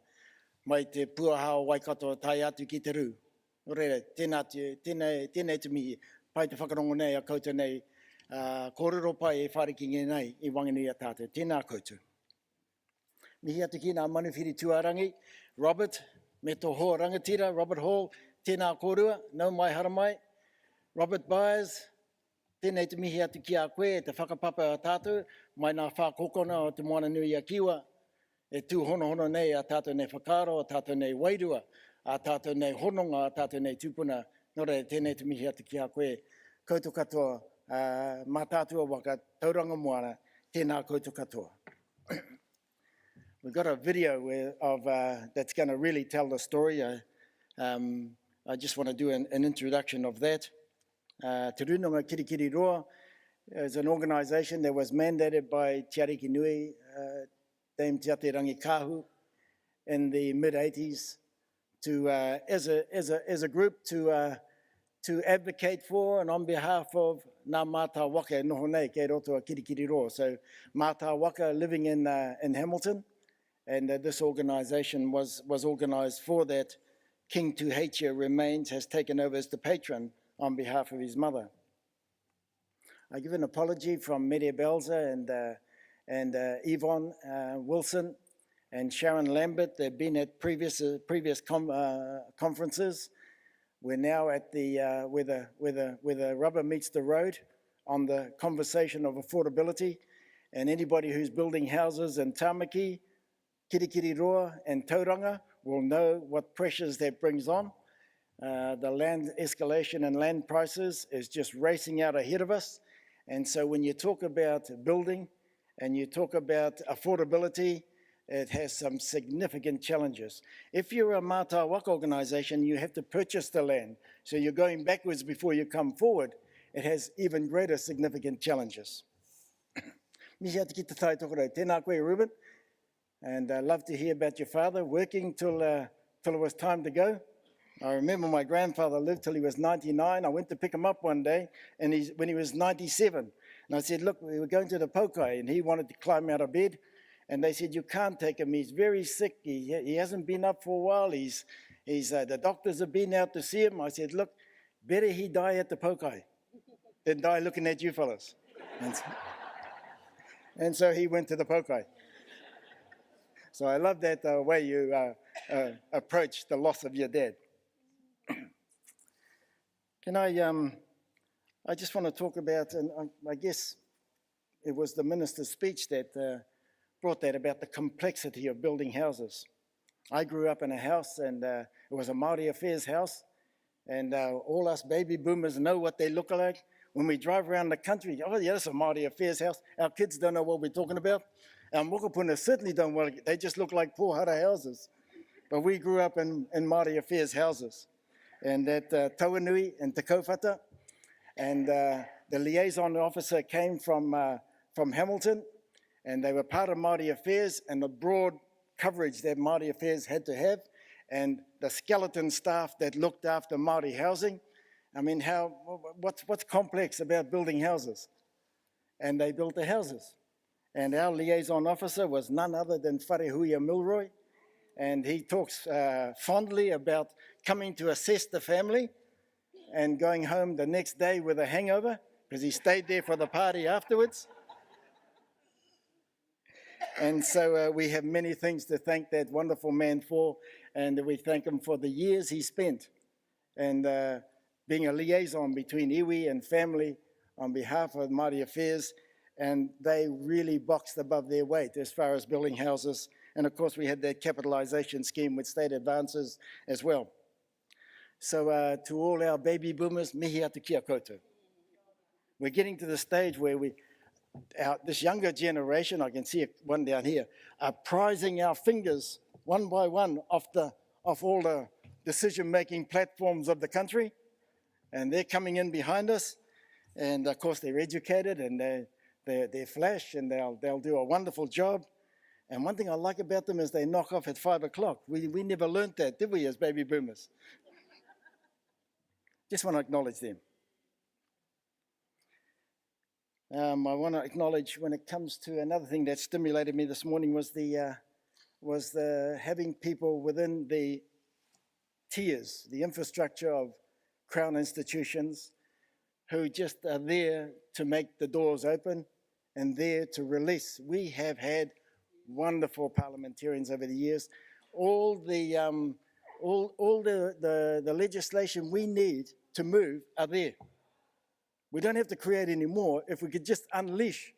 Speaker 7: mai te puahao Waikato tai atu ki te rū. Nō reira, tēnei te mihi, pai te whakarongo nei a koutou nei, kōrero pai e wharekinge nei i Wanganui a tātou. Tēnā koutou. Mihi atu ki nā manuwhiri tuarangi, Robert, me tō hoa rangatira, Robert Hall, tēnā kōrua, nau mai hara mai. Robert Byers, tēnei te mihi atu ki a koe, te whakapapa a tātou, mai nā whākokona o te moana nui a kiwa, e tū hono nei a tātou nei whakaro, a tātou nei wairua, a tātou nei hononga, a tātou nei tūpuna, nō rei tēnei te mihi atu ki a koe, koutou katoa, mā tātua waka, Tauranga Moana, tēnā koutou katoa. We've got a video that's going to really tell the story. I just want to do an introduction of that. Te Runanga Kirikiri Roa is an organisation that was mandated by Te Ariki Nui, Dame Te Ate Rangi Kahu, in the mid-80s, to as a group to advocate for and on behalf of ngā mātā waka e noho nei kei roto a Kirikiri Roa. So mātā waka living in Hamilton, and this organisation was organised for that. King Tuheitia remains, has taken over as the patron on behalf of his mother. I give an apology from Media Belza and Yvonne Wilson and Sharon Lambert. They've been at previous conferences. We're now at the where the rubber meets the road on the conversation of affordability, and anybody who's building houses in Tāmaki, Kirikiri Roa and Tauranga will know what pressures that brings on. The land escalation and land prices is just racing out ahead of us. And so when you talk about building and you talk about affordability, it has some significant challenges. If you're a Mātā Waka organisation, you have to purchase the land. So you're going backwards before you come forward. It has even greater significant challenges. Mihi atu ki te tai tokorau. Tēnā koe, Ruben. And I'd love to hear about your father working till it was time to go. I remember my grandfather lived till he was 99. I went to pick him up one day and when he was 97. And I said, look, we were going to the Pokai, and he wanted to climb out of bed. And they said, you can't take him, he's very sick. He hasn't been up for a while. The doctors have been out to see him. I said, look, better he die at the Pokai than die looking at you fellas. And so he went to the Pokai. So I love that way you approach the loss of your dad. Can I just want to talk about, and I guess it was the minister's speech that brought that about the complexity of building houses. I grew up in a house, and it was a Māori affairs house, and all us baby boomers know what they look like. When we drive around the country, oh yeah, that's a Māori affairs house. Our kids don't know what we're talking about. Our mokopuna certainly don't want to, they just look like pohara houses. But we grew up in Māori affairs houses. And at Tauanui and Te Kaupata, and the liaison officer came from Hamilton, and they were part of Māori affairs and the broad coverage that Māori affairs had to have, and the skeleton staff that looked after Māori housing. I mean, what's complex about building houses? And they built the houses. And our liaison officer was none other than Wharehuia Milroy. And he talks fondly about coming to assess the family and going home the next day with a hangover because he stayed there for the party afterwards. And so we have many things to thank that wonderful man for, and we thank him for the years he spent and being a liaison between iwi and family on behalf of Māori Affairs, and they really boxed above their weight as far as building houses. And of course we had that capitalisation scheme with state advances as well. So to all our baby boomers, mihi atu kia koutou. We're getting to the stage where this younger generation, I can see one down here, are prizing our fingers one by one off all the decision-making platforms of the country. And they're coming in behind us. And of course they're educated and they're flash and they'll do a wonderful job. And one thing I like about them is they knock off at 5 o'clock. We never learnt that, did we, as baby boomers? Just want to acknowledge them. I want to acknowledge when it comes to another thing that stimulated me this morning was the having people within the tiers, the infrastructure of Crown institutions who just are there to make the doors open and there to release. We have had wonderful parliamentarians over the years. All the legislation we need to move are there. We don't have to create any more if we could just unleash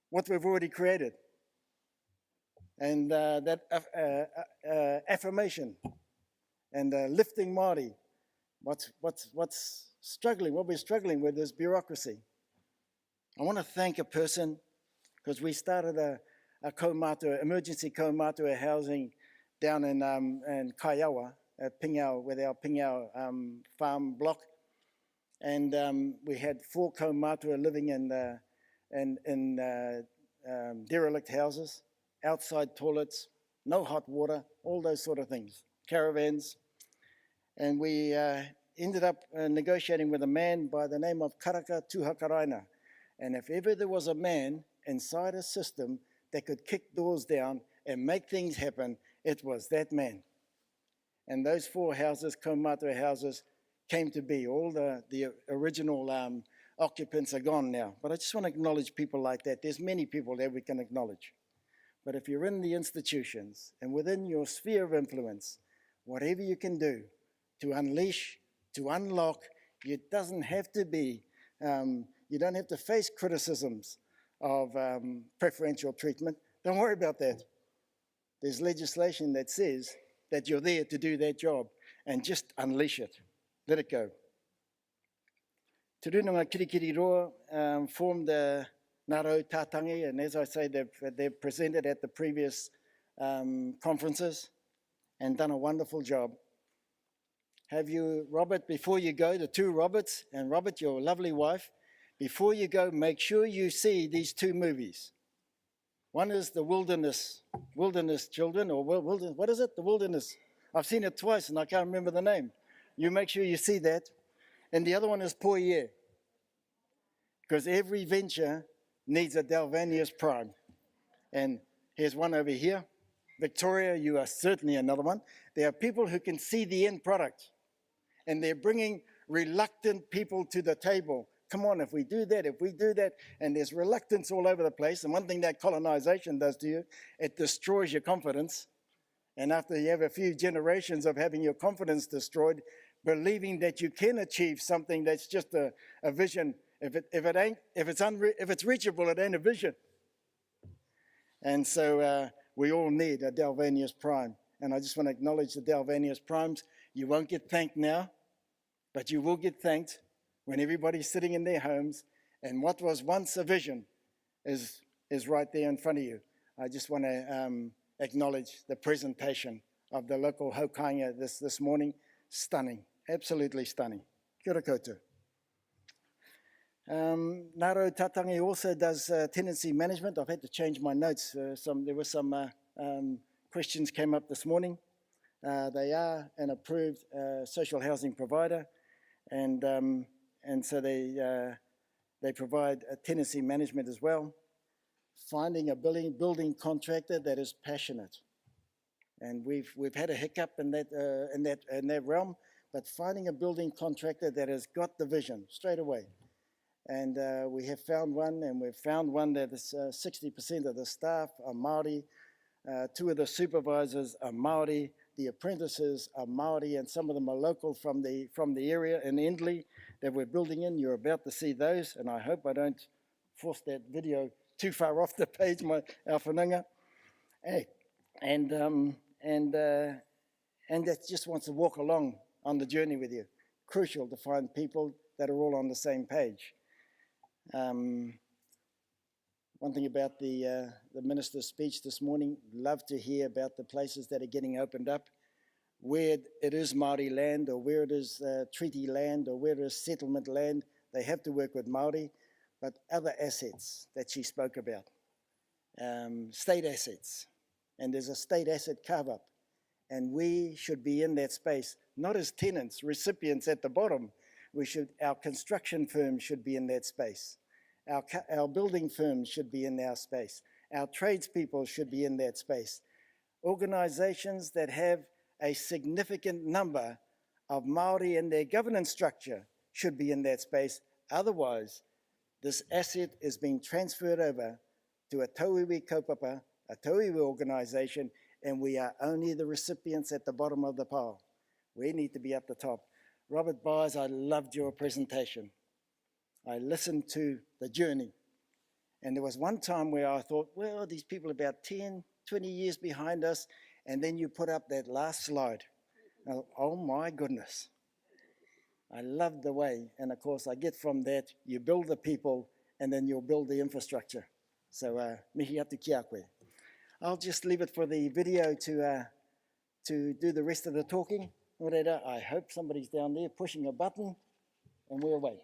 Speaker 7: what we've already created. And that affirmation and lifting Māori, what we're struggling with is bureaucracy. I want to thank a person, because we started a kaumātua, emergency kaumātua housing down in Kaiawa at Pingao, with our Pingao farm block. And we had 4 kaumātua living in derelict houses, outside toilets, no hot water, all those sort of things, caravans. And we ended up negotiating with a man by the name of Karaka Tuhakaraina. And if ever there was a man inside a system that could kick doors down and make things happen, it was that man. And those 4 houses, kaumātua houses, came to be. All the original occupants are gone now. But I just want to acknowledge people like that. There's many people there we can acknowledge. But if you're in the institutions and within your sphere of influence, whatever you can do to unleash, to unlock, it doesn't have to be, you don't have to face criticisms of preferential treatment. Don't worry about that. There's legislation that says that you're there to do that job, and just unleash it. Let it go. Te Runanga Kirikiri Roa formed the Ngaro Tātangi, and as I say, they've presented at the previous conferences and done a wonderful job. Have you, Robert, before you go, the 2 Roberts, and Robert, your lovely wife, before you go, make sure you see these 2 movies. One is the Wilderness Children, or what is it? The Wilderness. I've seen it twice and I can't remember the name. You make sure you see that. And the other one is Poie, because every venture needs a Dalvanius prime. And here's one over here. Victoria, you are certainly another one. There are people who can see the end product, and they're bringing reluctant people to the table. Come on, if we do that, and there's reluctance all over the place, and one thing that colonization does to you, it destroys your confidence. And after you have a few generations of having your confidence destroyed, believing that you can achieve something that's just a vision, if it's reachable, it ain't a vision. And so we all need a Dalvanius prime. And I just want to acknowledge the Dalvanius primes. You won't get thanked now, but you will get thanked when everybody's sitting in their homes and what was once a vision is right there in front of you. I just want to acknowledge the presentation of the local haukainga this morning. Stunning, absolutely stunning. Kia ora koutou. Ngaro Tātangi also does tenancy management. I've had to change my notes. There were some questions came up this morning. They are an approved social housing provider, and so they provide tenancy management as well. Finding a building contractor that is passionate, and we've had a hiccup in that realm, but finding a building contractor that has got the vision straight away. And we have found one, and we've found one that is 60% of the staff are Māori, 2 of the supervisors are Māori, the apprentices are Māori, and some of them are local from the area in Endley that we're building in. You're about to see those, and I hope I don't force that video too far off the page, our whananga. Hey, and that just wants to walk along on the journey with you. Crucial to find people that are all on the same page. One thing about the minister's speech this morning, love to hear about the places that are getting opened up, where it is Māori land, or where it is treaty land, or where it is settlement land. They have to work with Māori, but other assets that she spoke about, state assets, and there's a state asset carve-up, and we should be in that space, not as tenants, recipients at the bottom. Our construction firms should be in that space. Our building firms should be in our space. Our tradespeople should be in that space. Organizations that have a significant number of Māori in their governance structure should be in that space. Otherwise, this asset is being transferred over to a tauiwi kaupapa, a tauiwi organisation, and we are only the recipients at the bottom of the pile. We need to be up the top. Robert Byers, I loved your presentation. I listened to the journey. And there was one time where I thought, well, these people are about 10, 20 years behind us, and then you put up that last slide. Now, oh my goodness. I love the way, and of course I get from that, you build the people and then you'll build the infrastructure. So mihi atu ki a koe. I'll just leave it for the video to do the rest of the talking. Nō reira, I hope somebody's down there pushing a button, and we're away.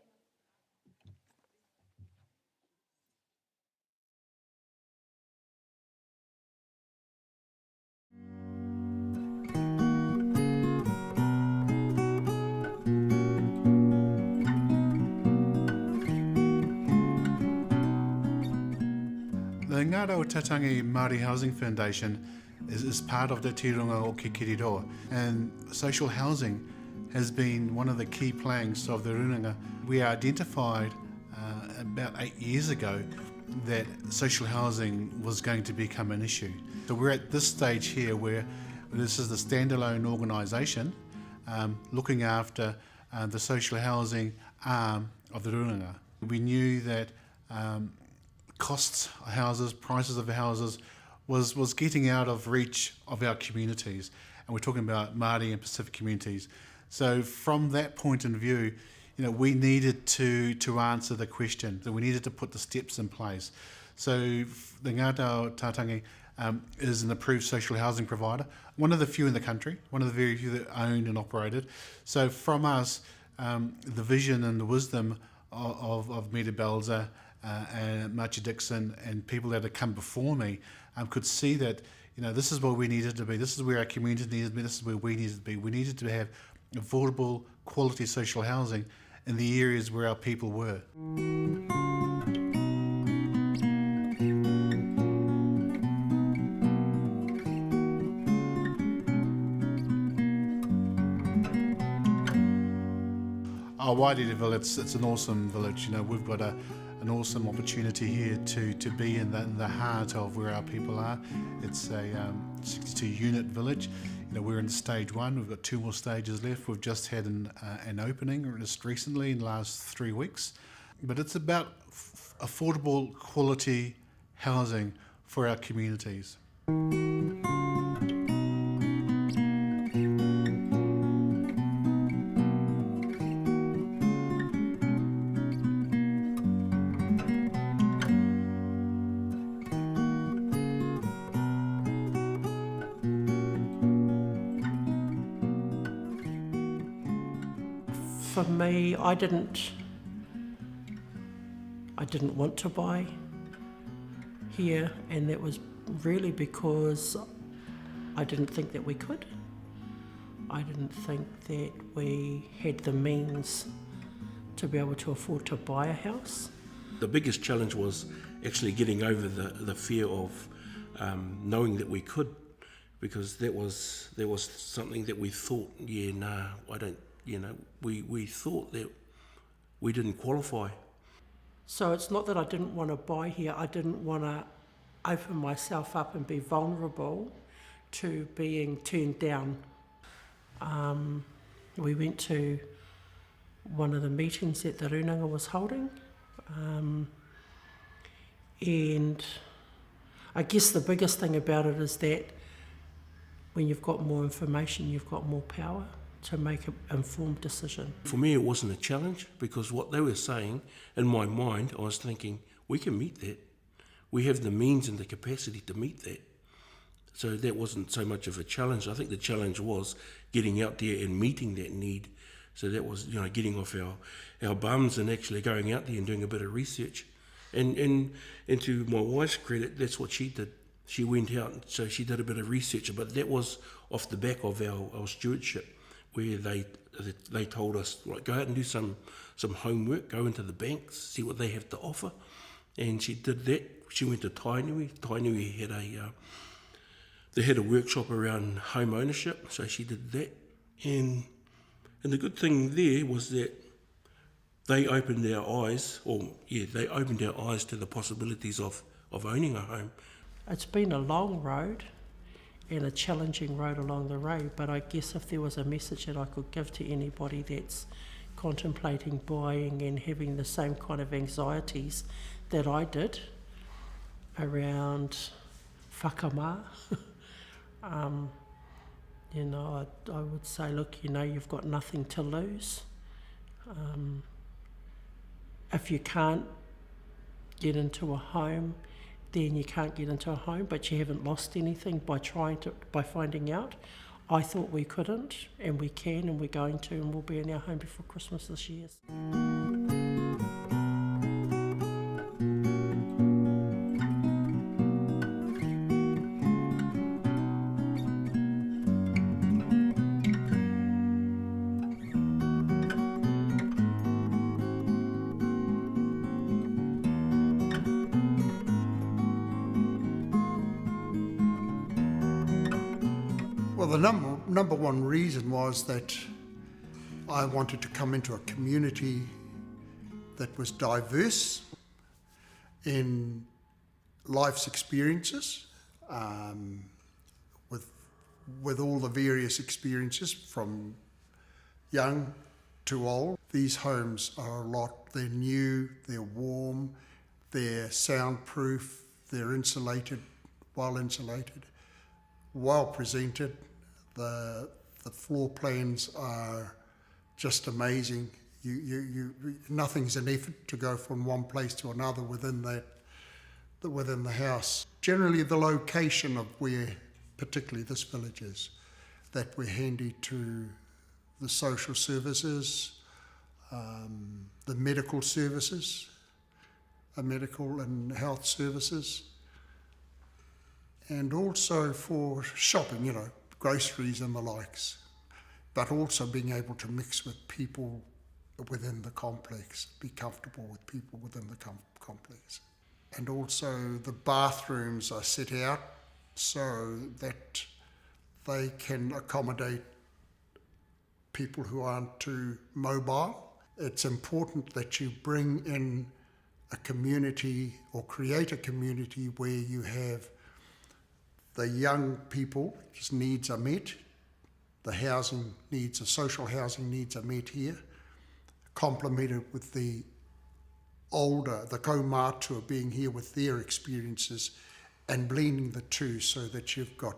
Speaker 8: The Ngāra o Tatangi Māori Housing Foundation is part of the Tirunga o Kikiriroa, and social housing has been one of the key planks of the Runanga. We identified about 8 years ago that social housing was going to become an issue. So we're at this stage here where this is the standalone organisation looking after the social housing arm of the Runanga. We knew that costs of houses, prices of houses was getting out of reach of our communities, and we're talking about Māori and Pacific communities. So from that point of view, we needed to answer the question, that we needed to put the steps in place. So the Ngāra o Tatangi is an approved social housing provider, one of the few in the country, one of the very few that owned and operated. So from us, the vision and the wisdom of Meta Belzer and Machi Dixon and people that had come before me could see that this is where we needed to be, this is where our community needed to be, this is where we needed to be. We needed to have affordable, quality social housing in the areas where our people were. Wairere Village, it's an awesome village. We've got an awesome opportunity here to be in the heart of where our people are. It's a 62 unit village. We're in stage 1. We've got 2 more stages left. We've just had an opening just recently in the last 3 weeks. But it's about affordable, quality housing for our communities.
Speaker 9: For me, I didn't want to buy here, and that was really because I didn't think that we could. I didn't think that we had the means to be able to afford to buy a house.
Speaker 10: The biggest challenge was actually getting over the fear of knowing that we could, because that was something that we thought, I don't. We thought that we didn't qualify.
Speaker 9: So it's not that I didn't want to buy here, I didn't want to open myself up and be vulnerable to being turned down. We went to one of the meetings that the Runanga was holding, and I guess the biggest thing about it is that when you've got more information, you've got more power to make an informed decision.
Speaker 10: For me, it wasn't a challenge, because what they were saying, in my mind, I was thinking, we can meet that. We have the means and the capacity to meet that. So that wasn't so much of a challenge. I think the challenge was getting out there and meeting that need. So that was, getting off our bums and actually going out there and doing a bit of research. And to my wife's credit, that's what she did. She went out, so she did a bit of research, but that was off the back of our stewardship, where they told us, right, go out and do some homework, go into the banks, see what they have to offer. And she did that. She went to Tainui. Tainui had a workshop around home ownership, so she did that. And the good thing there was that they opened our eyes, they opened our eyes to the possibilities of owning a home.
Speaker 9: It's been a long road and a challenging road along the road, but I guess if there was a message that I could give to anybody that's contemplating buying and having the same kind of anxieties that I did around whakamā, I would say, look, you've got nothing to lose. If you can't get into a home, then you can't get into a home, but you haven't lost anything by finding out. I thought we couldn't, and we can, and we're going to, and we'll be in our home before Christmas this year.
Speaker 11: Well, the number one reason was that I wanted to come into a community that was diverse in life's experiences, with all the various experiences from young to old. These homes are a lot. They're new, they're warm, they're soundproof, they're insulated, well insulated, well presented. The floor plans are just amazing. Nothing's an effort to go from one place to another within the house. Generally, the location of where, particularly this village is, that we're handy to the social services, the medical services, medical and health services, and also for shopping, groceries and the likes, but also being able to mix with people within the complex, be comfortable with people within the complex. And also the bathrooms are set out so that they can accommodate people who aren't too mobile. It's important that you bring in a community or create a community where you have the young people's needs are met, the housing needs, the social housing needs are met here, complemented with the older, the kaumātua being here with their experiences and blending the two so that you've got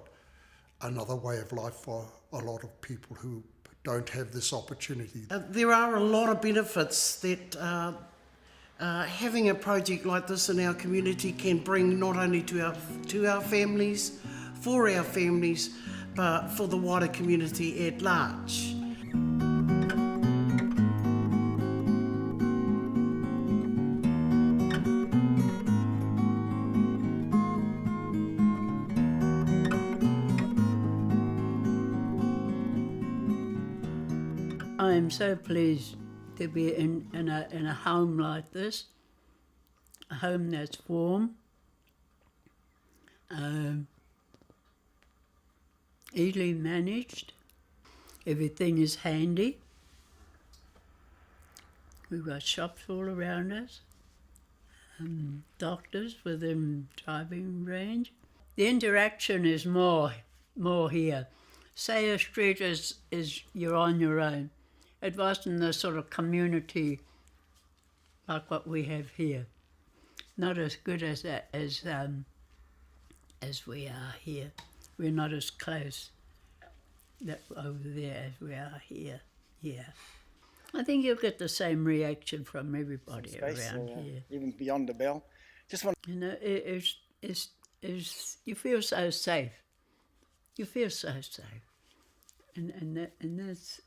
Speaker 11: another way of life for a lot of people who don't have this opportunity.
Speaker 12: There are a lot of benefits that having a project like this in our community can bring, not only to our families, for our families, but for the wider community at large.
Speaker 13: I am so pleased to be in a home like this, a home that's warm, easily managed, everything is handy. We've got shops all around us, doctors within driving range. The interaction is more here. Say a street is you're on your own. It wasn't the sort of community like what we have here. Not as good as that as we are here. We're not as close over there as we are here. Yeah, I think you'll get the same reaction from everybody
Speaker 7: Space,
Speaker 13: around here.
Speaker 7: even beyond the bell. Just want
Speaker 13: It's you feel so safe. You feel so safe, and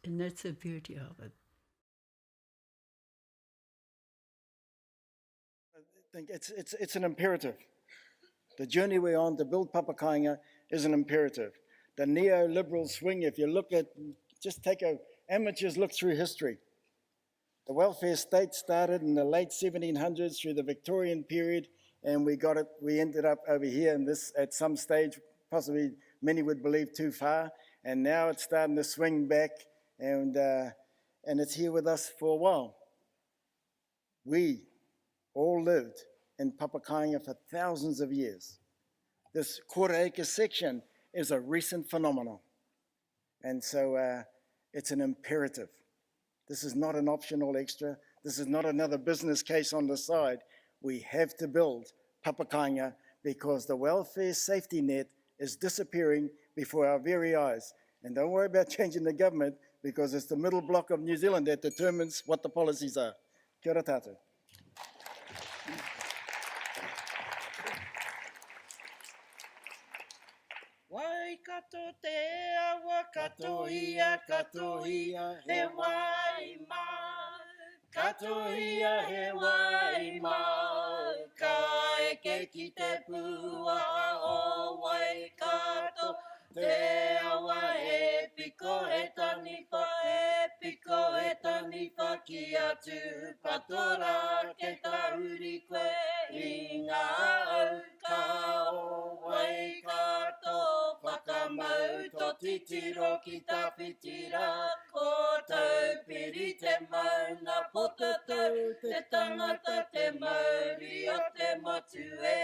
Speaker 13: that's the beauty of it.
Speaker 7: I think it's an imperative. The journey we're on to build Papakainga is an imperative. The neoliberal swing, if you look at, just take a amateur's look through history. The welfare state started in the late 1700s through the Victorian period, and we ended up over here in this, at some stage, possibly many would believe too far, and now it's starting to swing back, and it's here with us for a while. We all lived in Papakainga for thousands of years. This quarter-acre section is a recent phenomenon, and so it's an imperative. This is not an optional extra. This is not another business case on the side. We have to build Papakainga because the welfare safety net is disappearing before our very eyes. And don't worry about changing the government because it's the middle block of New Zealand that determines what the policies are. Kia ora tātou.
Speaker 4: Waikato te awa katohia, katohia he waima. Katohia he waima, ka eke ki te pua o Waikato. Te awa e piko e taniwha, e piko e taniwha ki atu patora ke kauri koe i ngā auka o Waikato. Whakamau to titiro ki ta whitira, ko tau piri te mauna potatau, te tangata te mauri o te motu e.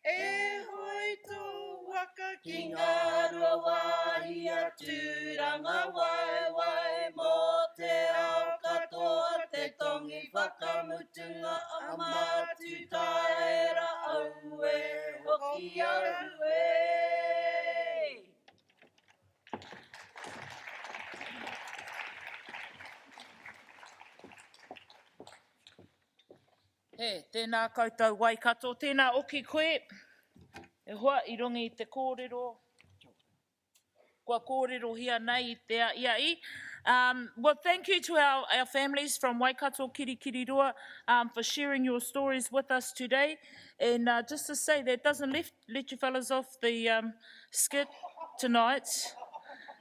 Speaker 4: E hoi tō waka ki ngā rua wahia, tūranga wai wai mō te ao katoa, te tongi whakamutunga a matu taera au e, hoki au e. He, tēnā koutou Waikato, tēnā oki koe. E hoa i rongi i te kōrero. Kua kōrero hia nei i te iai. Well, thank you to our families from Waikato Kirikiriroa for sharing your stories with us today. And just to say, that doesn't let you fellas off the skit tonight.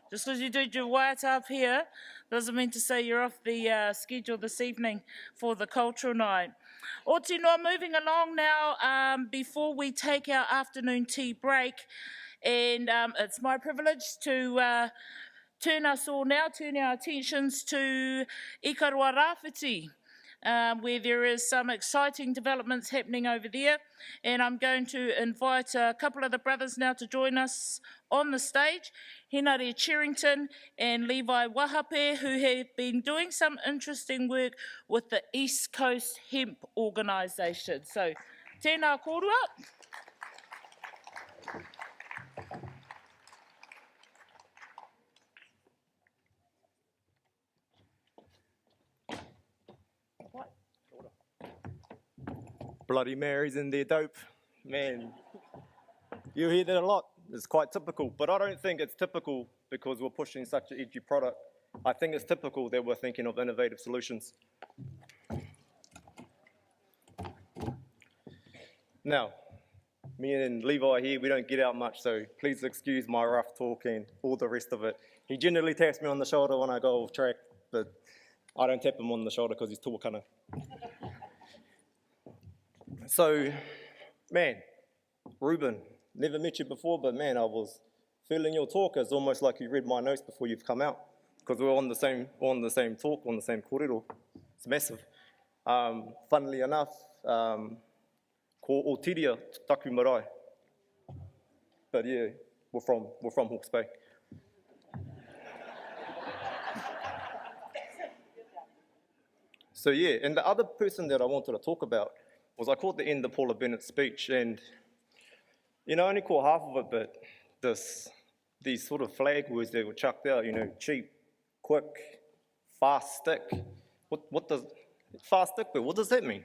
Speaker 4: Just because you did your waiata up here, doesn't mean to say you're off the schedule this evening for the cultural night. O tinoa, moving along now, before we take our afternoon tea break, and it's my privilege to turn our attentions to Ikarua Rāwhiti, where there is some exciting developments happening over there. And I'm going to invite a couple of the brothers now to join us on the stage, Henare Cherrington and Levi Wahape, who have been doing some interesting work with the East Coast Hemp Organisation. So, tēnā kōrua.
Speaker 14: Bloody Marys in their dope. Man, you hear that a lot. It's quite typical, but I don't think it's typical because we're pushing such an edgy product. I think it's typical that we're thinking of innovative solutions. Now, me and Levi here, we don't get out much, so please excuse my rough talk and all the rest of it. He generally taps me on the shoulder when I go off track, but I don't tap him on the shoulder because he's tall kinda. So, man, Ruben, never met you before, but man, I was feeling your talk as almost like you read my notes before you've come out, because we're on the same talk, on the same kōrero. It's massive. Funnily enough, ko Otiria taku marae. But yeah, we're from Hawke's Bay. So yeah, and the other person that I wanted to talk about was I caught the end of Paula Bennett's speech, and you know, I only caught half of it, but these sort of flag words that were chucked out, you know, cheap, quick, fast stick. What does fast stick? But what does that mean?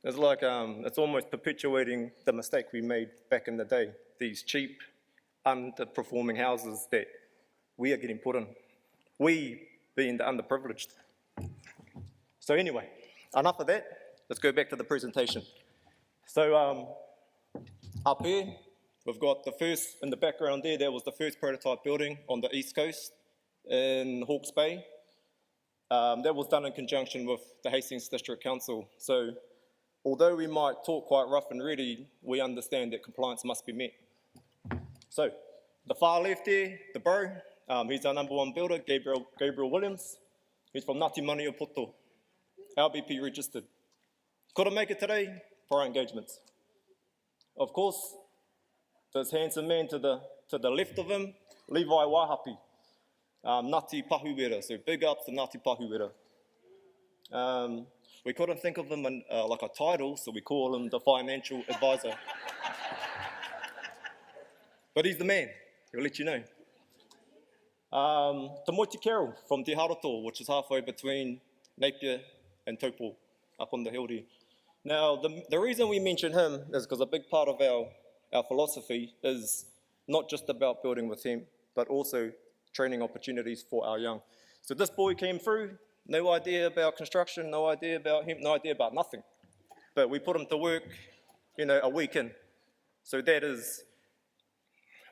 Speaker 14: It's like it's almost perpetuating the mistake we made back in the day. These cheap, underperforming houses that we are getting put in. We being the underprivileged. So anyway, enough of that. Let's go back to the presentation. So up here, we've got the first, in the background there, that was the first prototype building on the East Coast in Hawke's Bay. That was done in conjunction with the Hastings District Council. So although we might talk quite rough and ready, we understand that compliance must be met. So the far left there, the bro, he's our #1 builder, Gabriel Williams. He's from Ngāti Maniapoto, LBP registered. Couldn't make it today, prior engagements. Of course, this handsome man to the left of him, Levi Wahape, Ngāti Pahuwera, so big ups to Ngāti Pahuwera. We couldn't think of him in, like a title, so we call him the financial advisor. But he's the man, he'll let you know. Te Moiti Carroll from Te Haroto, which is halfway between Napier and Taupo, up on the hill there. Now, the reason we mention him is because a big part of our philosophy is not just about building with hemp, but also training opportunities for our young. So this boy came through, no idea about construction, no idea about hemp, no idea about nothing. But we put him to work, a week in. So that is,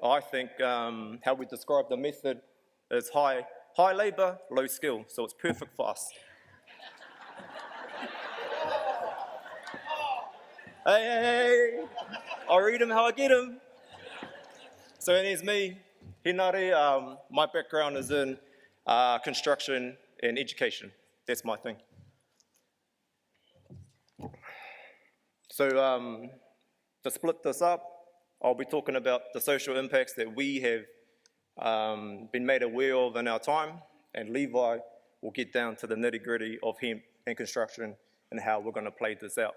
Speaker 14: I think, how we describe the method is high labor, low skill. So it's perfect for us. Hey, I read him how I get him. So there's me, Hinare. My background is in construction and education. That's my thing. So to split this up, I'll be talking about the social impacts that we have been made aware of in our time, and Levi will get down to the nitty-gritty of hemp and construction and how we're going to play this out.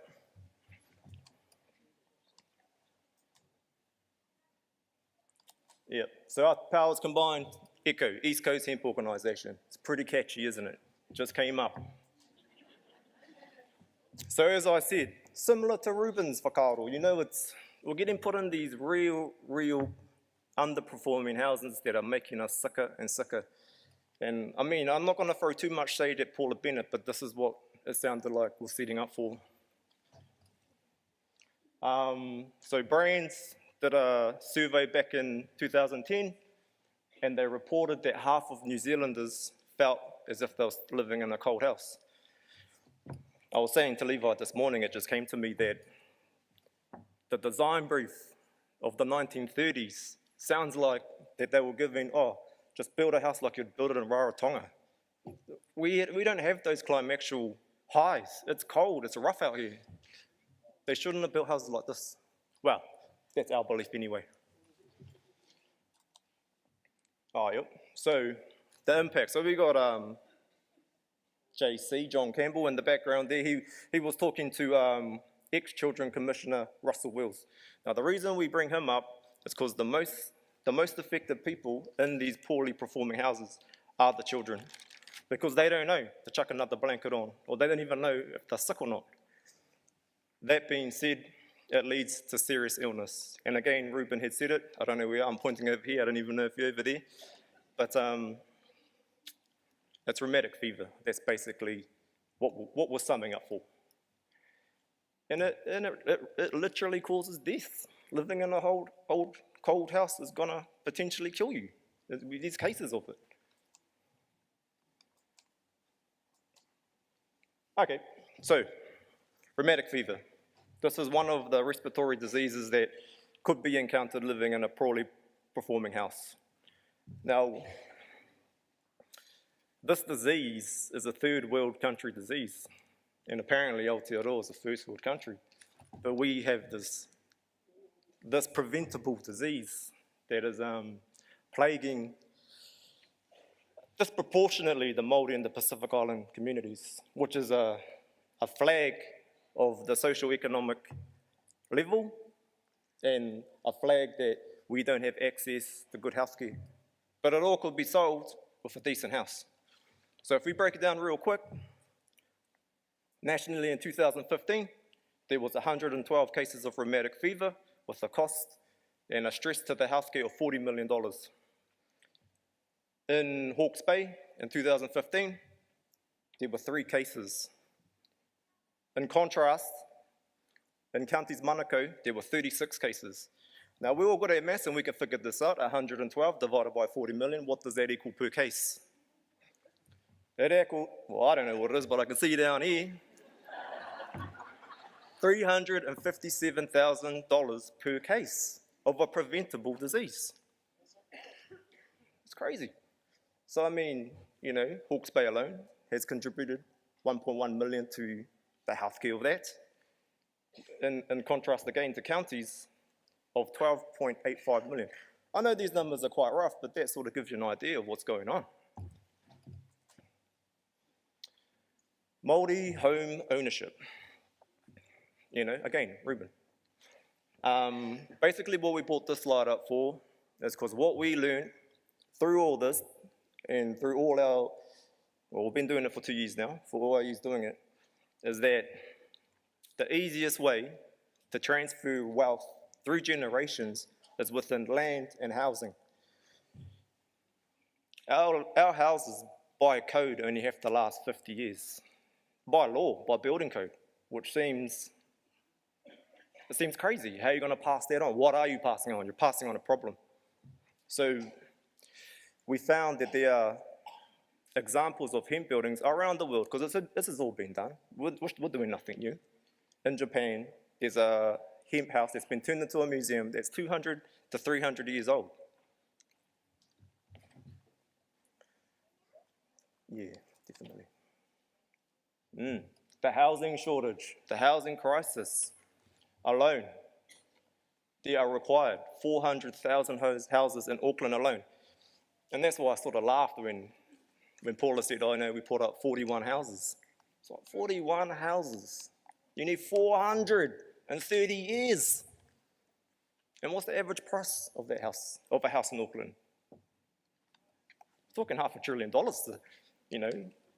Speaker 14: Yep, so our powers combined, ECHO, East Coast Hemp Organisation. It's pretty catchy, isn't it? Just came up. So as I said, similar to Ruben's whakaaro, we're getting put in these real underperforming houses that are making us sicker and sicker. And I mean, I'm not gonna throw too much shade at Paula Bennett, but this is what it sounded like we're setting up for. So Brands did a survey back in 2010, and they reported that half of New Zealanders felt as if they were living in a cold house. I was saying to Levi this morning, it just came to me that the design brief of the 1930s sounds like that they were giving, just build a house like you'd build it in Rarotonga. We don't have those climaxual highs. It's cold, it's rough out here. They shouldn't have built houses like this. Well, that's our belief anyway. Yep. So the impact. So we got JC, John Campbell, in the background there. He was talking to ex-Children Commissioner Russell Wills. Now the reason we bring him up is because the most affected people in these poorly performing houses are the children, because they don't know to chuck another blanket on, or they don't even know if they're sick or not. That being said, it leads to serious illness. And again, Ruben had said it. I don't know where I'm pointing over here. I don't even know if you're over there. But it's rheumatic fever. That's basically what we're summing up for. And it literally causes death. Living in a old cold house is gonna potentially kill you. There's cases of it. Okay, so rheumatic fever. This is one of the respiratory diseases that could be encountered living in a poorly performing house. Now, this disease is a third world country disease, and apparently Aotearoa is a first world country. But we have this preventable disease that is plaguing disproportionately the Māori and the Pacific Island communities, which is a flag of the socio-economic level and a flag that we don't have access to good healthcare. But it all could be solved with a decent house. So if we break it down real quick, nationally in 2015, there was 112 cases of rheumatic fever with a cost and a stress to the healthcare of $40 million. In Hawke's Bay in 2015, there were 3 cases. In contrast, in counties Manukau, there were 36 cases. Now, we all got our maths and we can figure this out. 112 divided by 40 million, what does that equal per case? It equals, well, I don't know what it is, but I can see down here. $357,000 per case of a preventable disease. It's crazy. So, I mean, Hawke's Bay alone has contributed 1.1 million to the healthcare of that. In contrast again to counties of 12.85 million. I know these numbers are quite rough, but that sort of gives you an idea of what's going on. Māori home ownership. Again, Ruben. Basically what we brought this slide up for is because what we learned through all this and through all our, well, we've been doing it for 2 years now, for all our years doing it, is that the easiest way to transfer wealth 3 generations is within land and housing. Our houses by code only have to last 50 years. By law, by building code, which seems crazy. How are you going to pass that on? What are you passing on? You're passing on a problem. So we found that there are examples of hemp buildings around the world, because this has all been done. We're doing nothing new. In Japan, there's a hemp house that's been turned into a museum that's 200 to 300 years old. Yeah, definitely. The housing shortage, the housing crisis alone, there are required 400,000 houses in Auckland alone. And that's why I sort of laughed when Paula said, oh no, we put up 41 houses. It's like 41 houses. You need 430 years. And what's the average price of that house, of a house in Auckland? We're talking $500 billion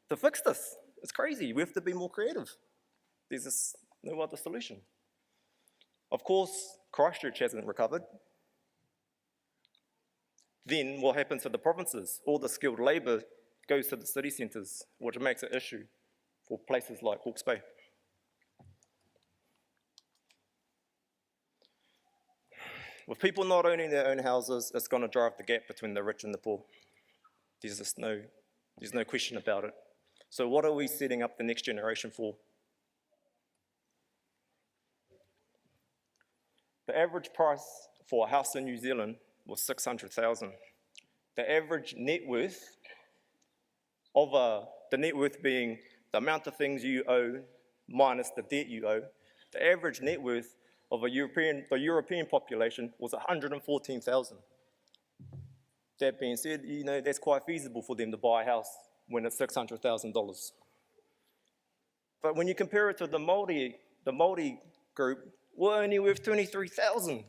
Speaker 14: to fix this. It's crazy. We have to be more creative. There's just no other solution. Of course, Christchurch hasn't recovered. Then what happens to the provinces? All the skilled labour goes to the city centres, which makes an issue for places like Hawke's Bay. With people not owning their own houses, it's going to drive the gap between the rich and the poor. There's no question about it. So what are we setting up the next generation for? The average price for a house in New Zealand was $600,000. The average net worth the net worth being the amount of things you owe minus the debt you owe, the average net worth of the European population was 114,000. That being said, that's quite feasible for them to buy a house when it's $600,000. But when you compare it to the Māori group, we're only worth 23,000.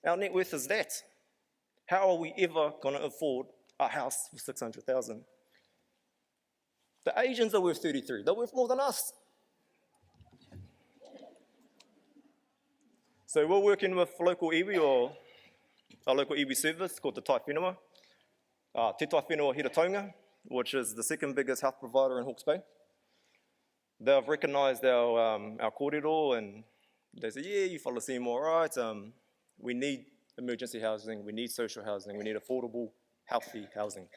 Speaker 14: Our net worth is that. How are we ever going to afford a house for 600,000? The Asians are worth 33. They're worth more than us. So we're working with local iwi, or a local iwi service called the Tai Whenua, Te Tai Whenua Hira, which is the second biggest health provider in Hawke's Bay. They've recognised our kōrero, and they say, yeah, you follow CM all right. We need emergency housing, we need social housing, we need affordable, healthy housing.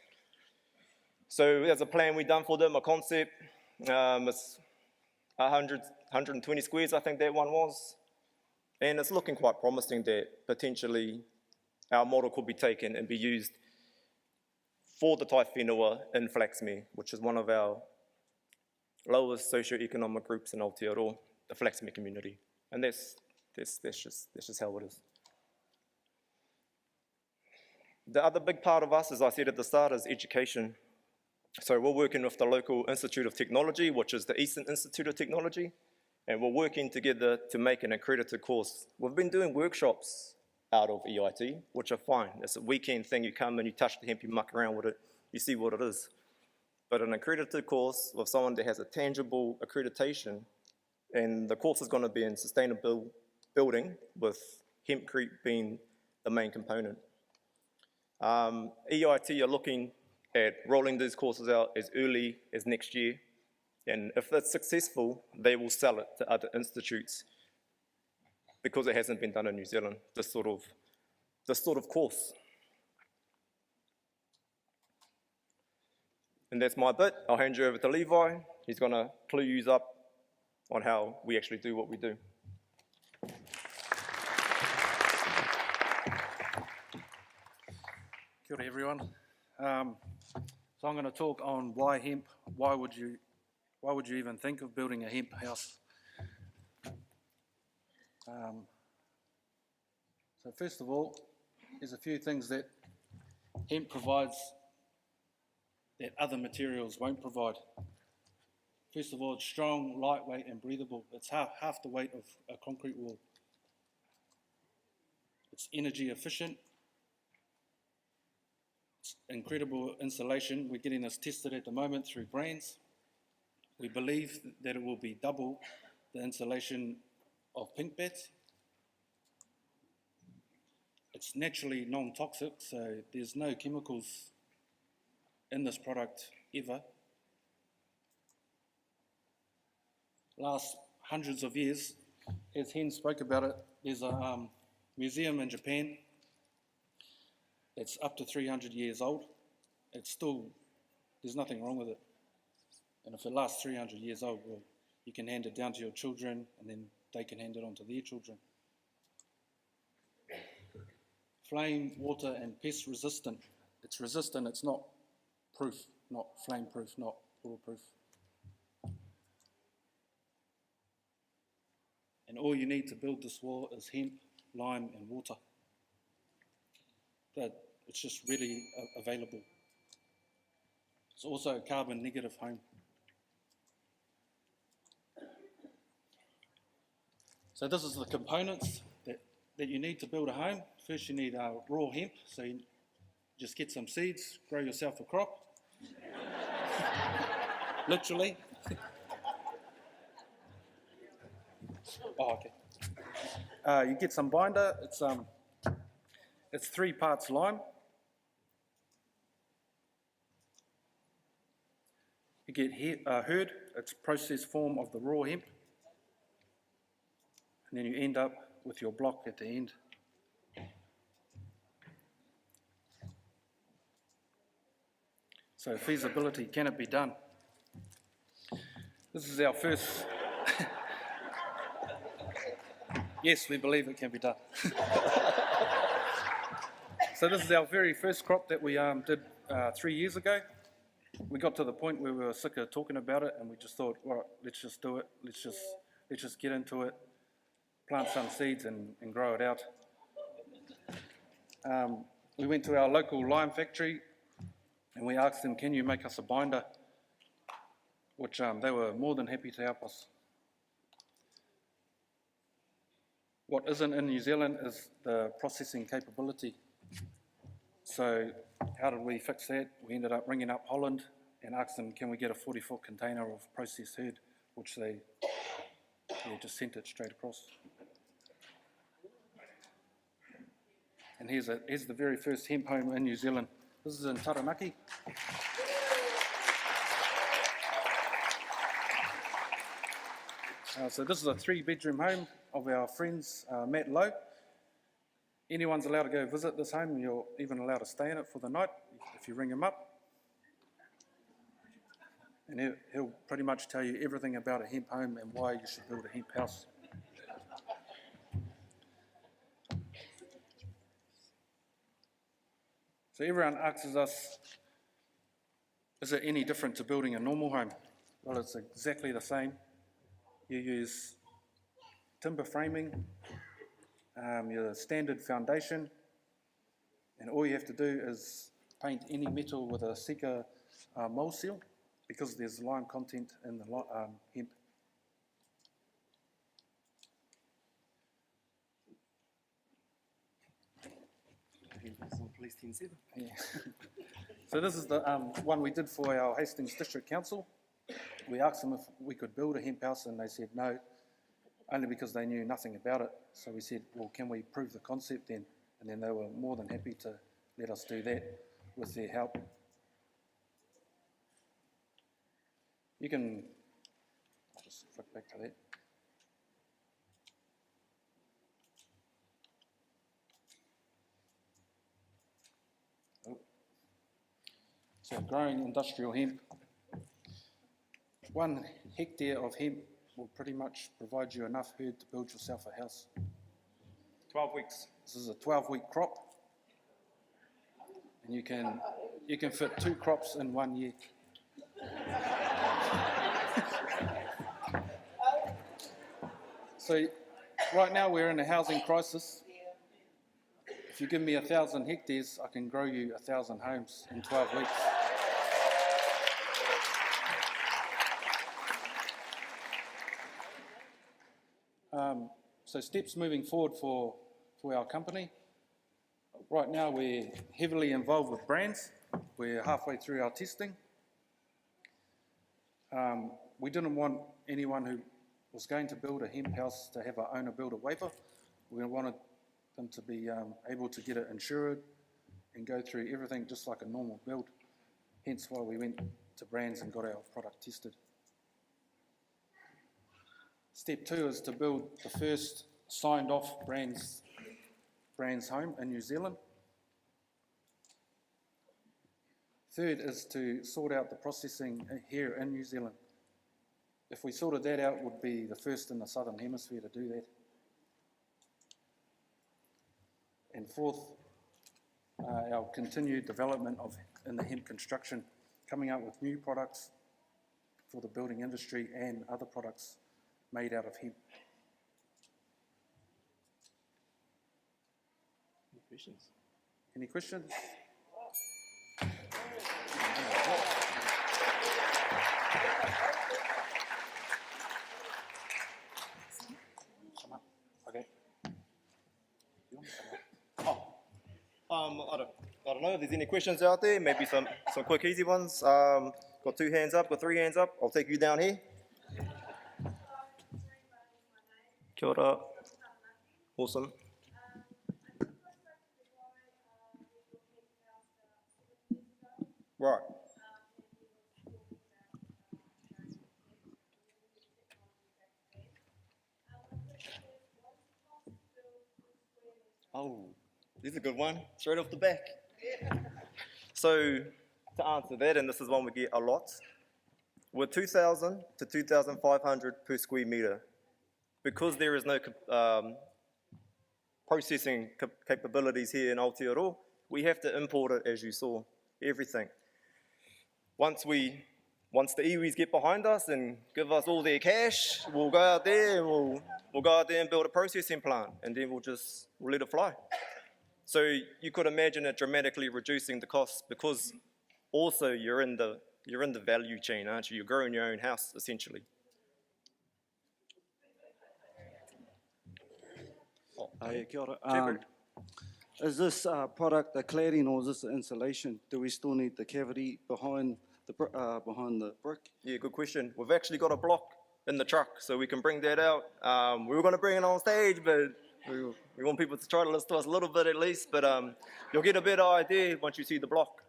Speaker 14: So there's a plan we've done for them, a concept. It's 120 squares, I think that one was. And it's looking quite promising that potentially our model could be taken and be used for the Tai Whenua in Flaxmere, which is one of our lowest socioeconomic groups in Aotearoa, the Flaxmere community. And that's just how it is. The other big part of us, as I said at the start, is education. So we're working with the local Institute of Technology, which is the Eastern Institute of Technology, and we're working together to make an accredited course. We've been doing workshops out of EIT, which are fine. It's a weekend thing. You come and you touch the hemp, you muck around with it, you see what it is. But an accredited course with someone that has a tangible accreditation, and the course is going to be in sustainable building, with hempcrete being the main component. EIT are looking at rolling these courses out as early as next year, and if it's successful, they will sell it to other institutes, because it hasn't been done in New Zealand, this sort of course. And that's my bit. I'll hand you over to Levi. He's going to clue you up on how we actually do what we do.
Speaker 1: Kia ora, everyone. So I'm going to talk on why hemp. Why would you even think of building a hemp house? So first of all, there's a few things that hemp provides that other materials won't provide. First of all, it's strong, lightweight, and breathable. It's half the weight of a concrete wall. It's energy efficient. It's incredible insulation. We're getting this tested at the moment through brands. We believe that it will be double the insulation of pink bats.
Speaker 15: It's naturally non-toxic, so there's no chemicals in this product ever. Last hundreds of years, as Hen spoke about it, there's a museum in Japan that's up to 300 years old. It's still, there's nothing wrong with it. And if it lasts 300 years old, well, you can hand it down to your children and then they can hand it on to their children. Flame, water and pest resistant. It's resistant, it's not proof, not flame proof, not waterproof. And all you need to build this wall is hemp, lime and water. It's just readily available. It's also a carbon negative home. So this is the components that you need to build a home. First you need raw hemp, so you just get some seeds, grow yourself a crop. Literally. Oh, okay. You get some binder. It's 3 parts lime. You get herd. It's a processed form of the raw hemp. And then you end up with your block at the end. So feasibility, can it be done? This is our first... Yes, we believe it can be done. So this is our very first crop that we did 3 years ago. We got to the point where we were sick of talking about it and we just thought, all right, let's just do it. Let's just get into it, plant some seeds and grow it out. We went to our local lime factory and we asked them, can you make us a binder? Which they were more than happy to help us. What isn't in New Zealand is the processing capability. So how did we fix that? We ended up ringing up Holland and asked them, can we get a 40-foot container of processed herd, which they just sent it straight across. And here's the very first hemp home in New Zealand. This is in Taranaki. So this is a 3-bedroom home of our friends, Matt Lowe. Anyone's allowed to go visit this home. You're even allowed to stay in it for the night if you ring him up. And he'll pretty much tell you everything about a hemp home and why you should build a hemp house. So everyone asks us, is it any different to building a normal home? Well, it's exactly the same. You use timber framing, your standard foundation, and all you have to do is paint any metal with a Sika mold seal because there's lime content in the hemp. Yeah. So this is the one we did for our Hastings District Council. We asked them if we could build a hemp house and they said no, only because they knew nothing about it. So we said, well, can we prove the concept then? And then they were more than happy to let us do that with their help. You can, I'll just flick back to that. So growing industrial hemp. 1 hectare of hemp will pretty much provide you enough herd to build yourself a house. 12 weeks. This is a 12-week crop. And you can fit 2 crops in 1 year. So right now we're in a housing crisis. If you give me 1,000 hectares, I can grow you 1,000 homes in 12 weeks. So steps moving forward for our company. Right now we're heavily involved with brands. We're halfway through our testing. We didn't want anyone who was going to build a hemp house to have an owner builder waiver. We wanted them to be able to get it insured and go through everything just like a normal build. Hence why we went to brands and got our product tested. Step 2 is to build the first signed off brands home in New Zealand. Third is to sort out the processing here in New Zealand. If we sorted that out, we'd be the first in the Southern Hemisphere to do that. And fourth, our continued development in the hemp construction, coming up with new products for the building industry and other products made out of hemp.
Speaker 14: Any questions?
Speaker 15: Any questions? Okay.
Speaker 14: I don't know if there's any questions out there. Maybe some quick, easy ones. Got 2 hands up, got 3 hands up. I'll take you down here. Kia ora. Awesome. Right. Oh, this is a good one, straight off the back. So, to answer that, and this is one we get a lot, we're 2,000 to 2,500 per square metre. Because there is no processing capabilities here in Aotearoa, we have to import it, as you saw, everything. Once the iwis get behind us and give us all their cash, we'll go out there and we'll go out there and build a processing plant, and then we'll let it fly. So you could imagine it dramatically reducing the costs, because also you're in the value chain, aren't you? You're growing your own house essentially.
Speaker 16: Hey, kia ora. Is this product a cladding or is this an insulation? Do we still need the cavity behind the brick?
Speaker 14: Yeah, good question. We've actually got a block in the truck, so we can bring that out. We were going to bring it on stage, but we want people to try to listen to us a little bit at least. But you'll get a better idea once you see the block.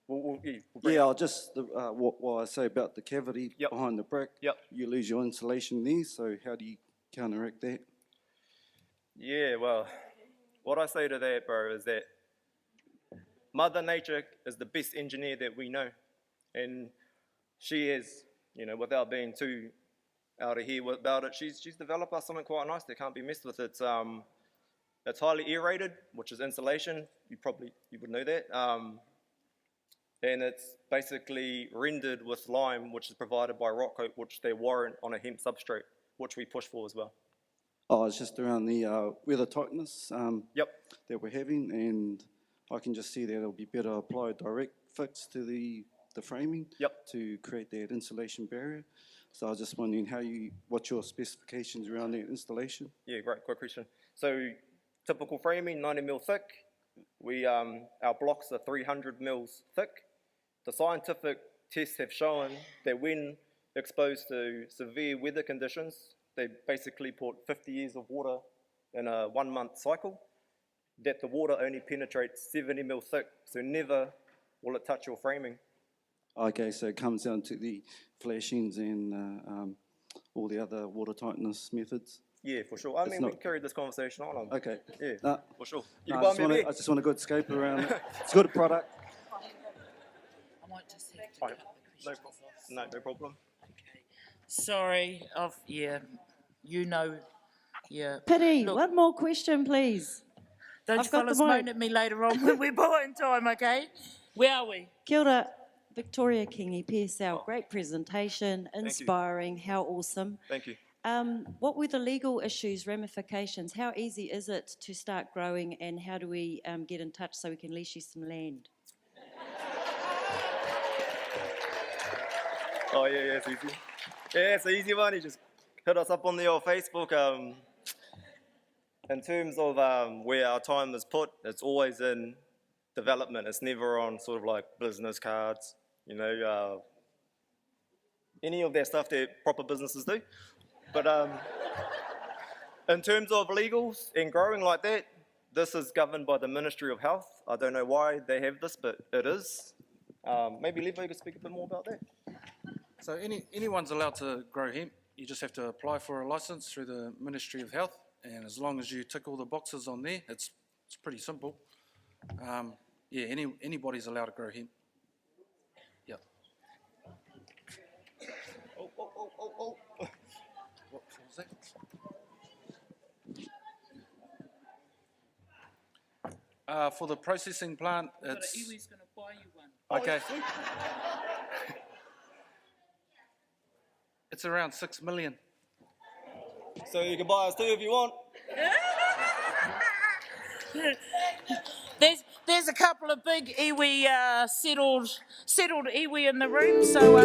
Speaker 16: I'll just what I say about the cavity behind the brick.
Speaker 14: Yep.
Speaker 16: You lose your insulation there, so how do you counteract that?
Speaker 14: Yeah, well, what I say to that, bro, is that Mother Nature is the best engineer that we know. And she is, without being too out of here about it, she's developed us something quite nice that can't be messed with. It's highly aerated, which is insulation. You would know that. And it's basically rendered with lime, which is provided by Rock Coat, which they warrant on a hemp substrate, which we push for as well.
Speaker 16: Oh, it's just around the weather tightness that we're having, and I can just see that it'll be better applied direct fix to the framing to create that insulation barrier. So I was just wondering what's your specifications around that installation?
Speaker 14: Yeah, great question. So typical framing, 90 mil thick. Our blocks are 300 mils thick. The scientific tests have shown that when exposed to severe weather conditions, they basically put 50 years of water in a 1 month cycle, that the water only penetrates 70 mil thick, so never will it touch your framing.
Speaker 16: Okay, so it comes down to the flashings and all the other water tightness methods?
Speaker 14: Yeah, for sure. I mean, we carried this conversation on.
Speaker 16: Okay.
Speaker 14: Yeah, for sure.
Speaker 16: I just want a good scope around it. It's a good product.
Speaker 4: I might just have to
Speaker 14: No problem.
Speaker 4: Sorry,
Speaker 17: Pity, one more question, please.
Speaker 4: Don't you fellas moan at me later on when we're buying time, okay? Where are we?
Speaker 17: Kia ora, Victoria Kingi, PSL. Great presentation, inspiring, how awesome.
Speaker 14: Thank you.
Speaker 17: What were the legal issues, ramifications? How easy is it to start growing, and how do we get in touch so we can lease you some land?
Speaker 14: Oh, yeah, it's easy. Yeah, it's an easy one. You just hit us up on the old Facebook. In terms of where our time is put, it's always in development. It's never on sort of like business cards, any of that stuff that proper businesses do. But in terms of legals and growing like that, This is governed by the Ministry of Health. I don't know why they have this, but it is. Maybe Levo, you could speak a bit more about that.
Speaker 15: So anyone's allowed to grow hemp. You just have to apply for a license through the Ministry of Health, and as long as you tick all the boxes on there, it's pretty simple. Yeah, anybody's allowed to grow hemp. Yep.
Speaker 14: Oh.
Speaker 15: What was that? For the processing plant, it's...
Speaker 4: But Iwi's going to buy you one.
Speaker 15: Okay. It's around 6 million.
Speaker 14: So you can buy us 2 if you want.
Speaker 4: There's a couple of big iwi settled iwi in the room, so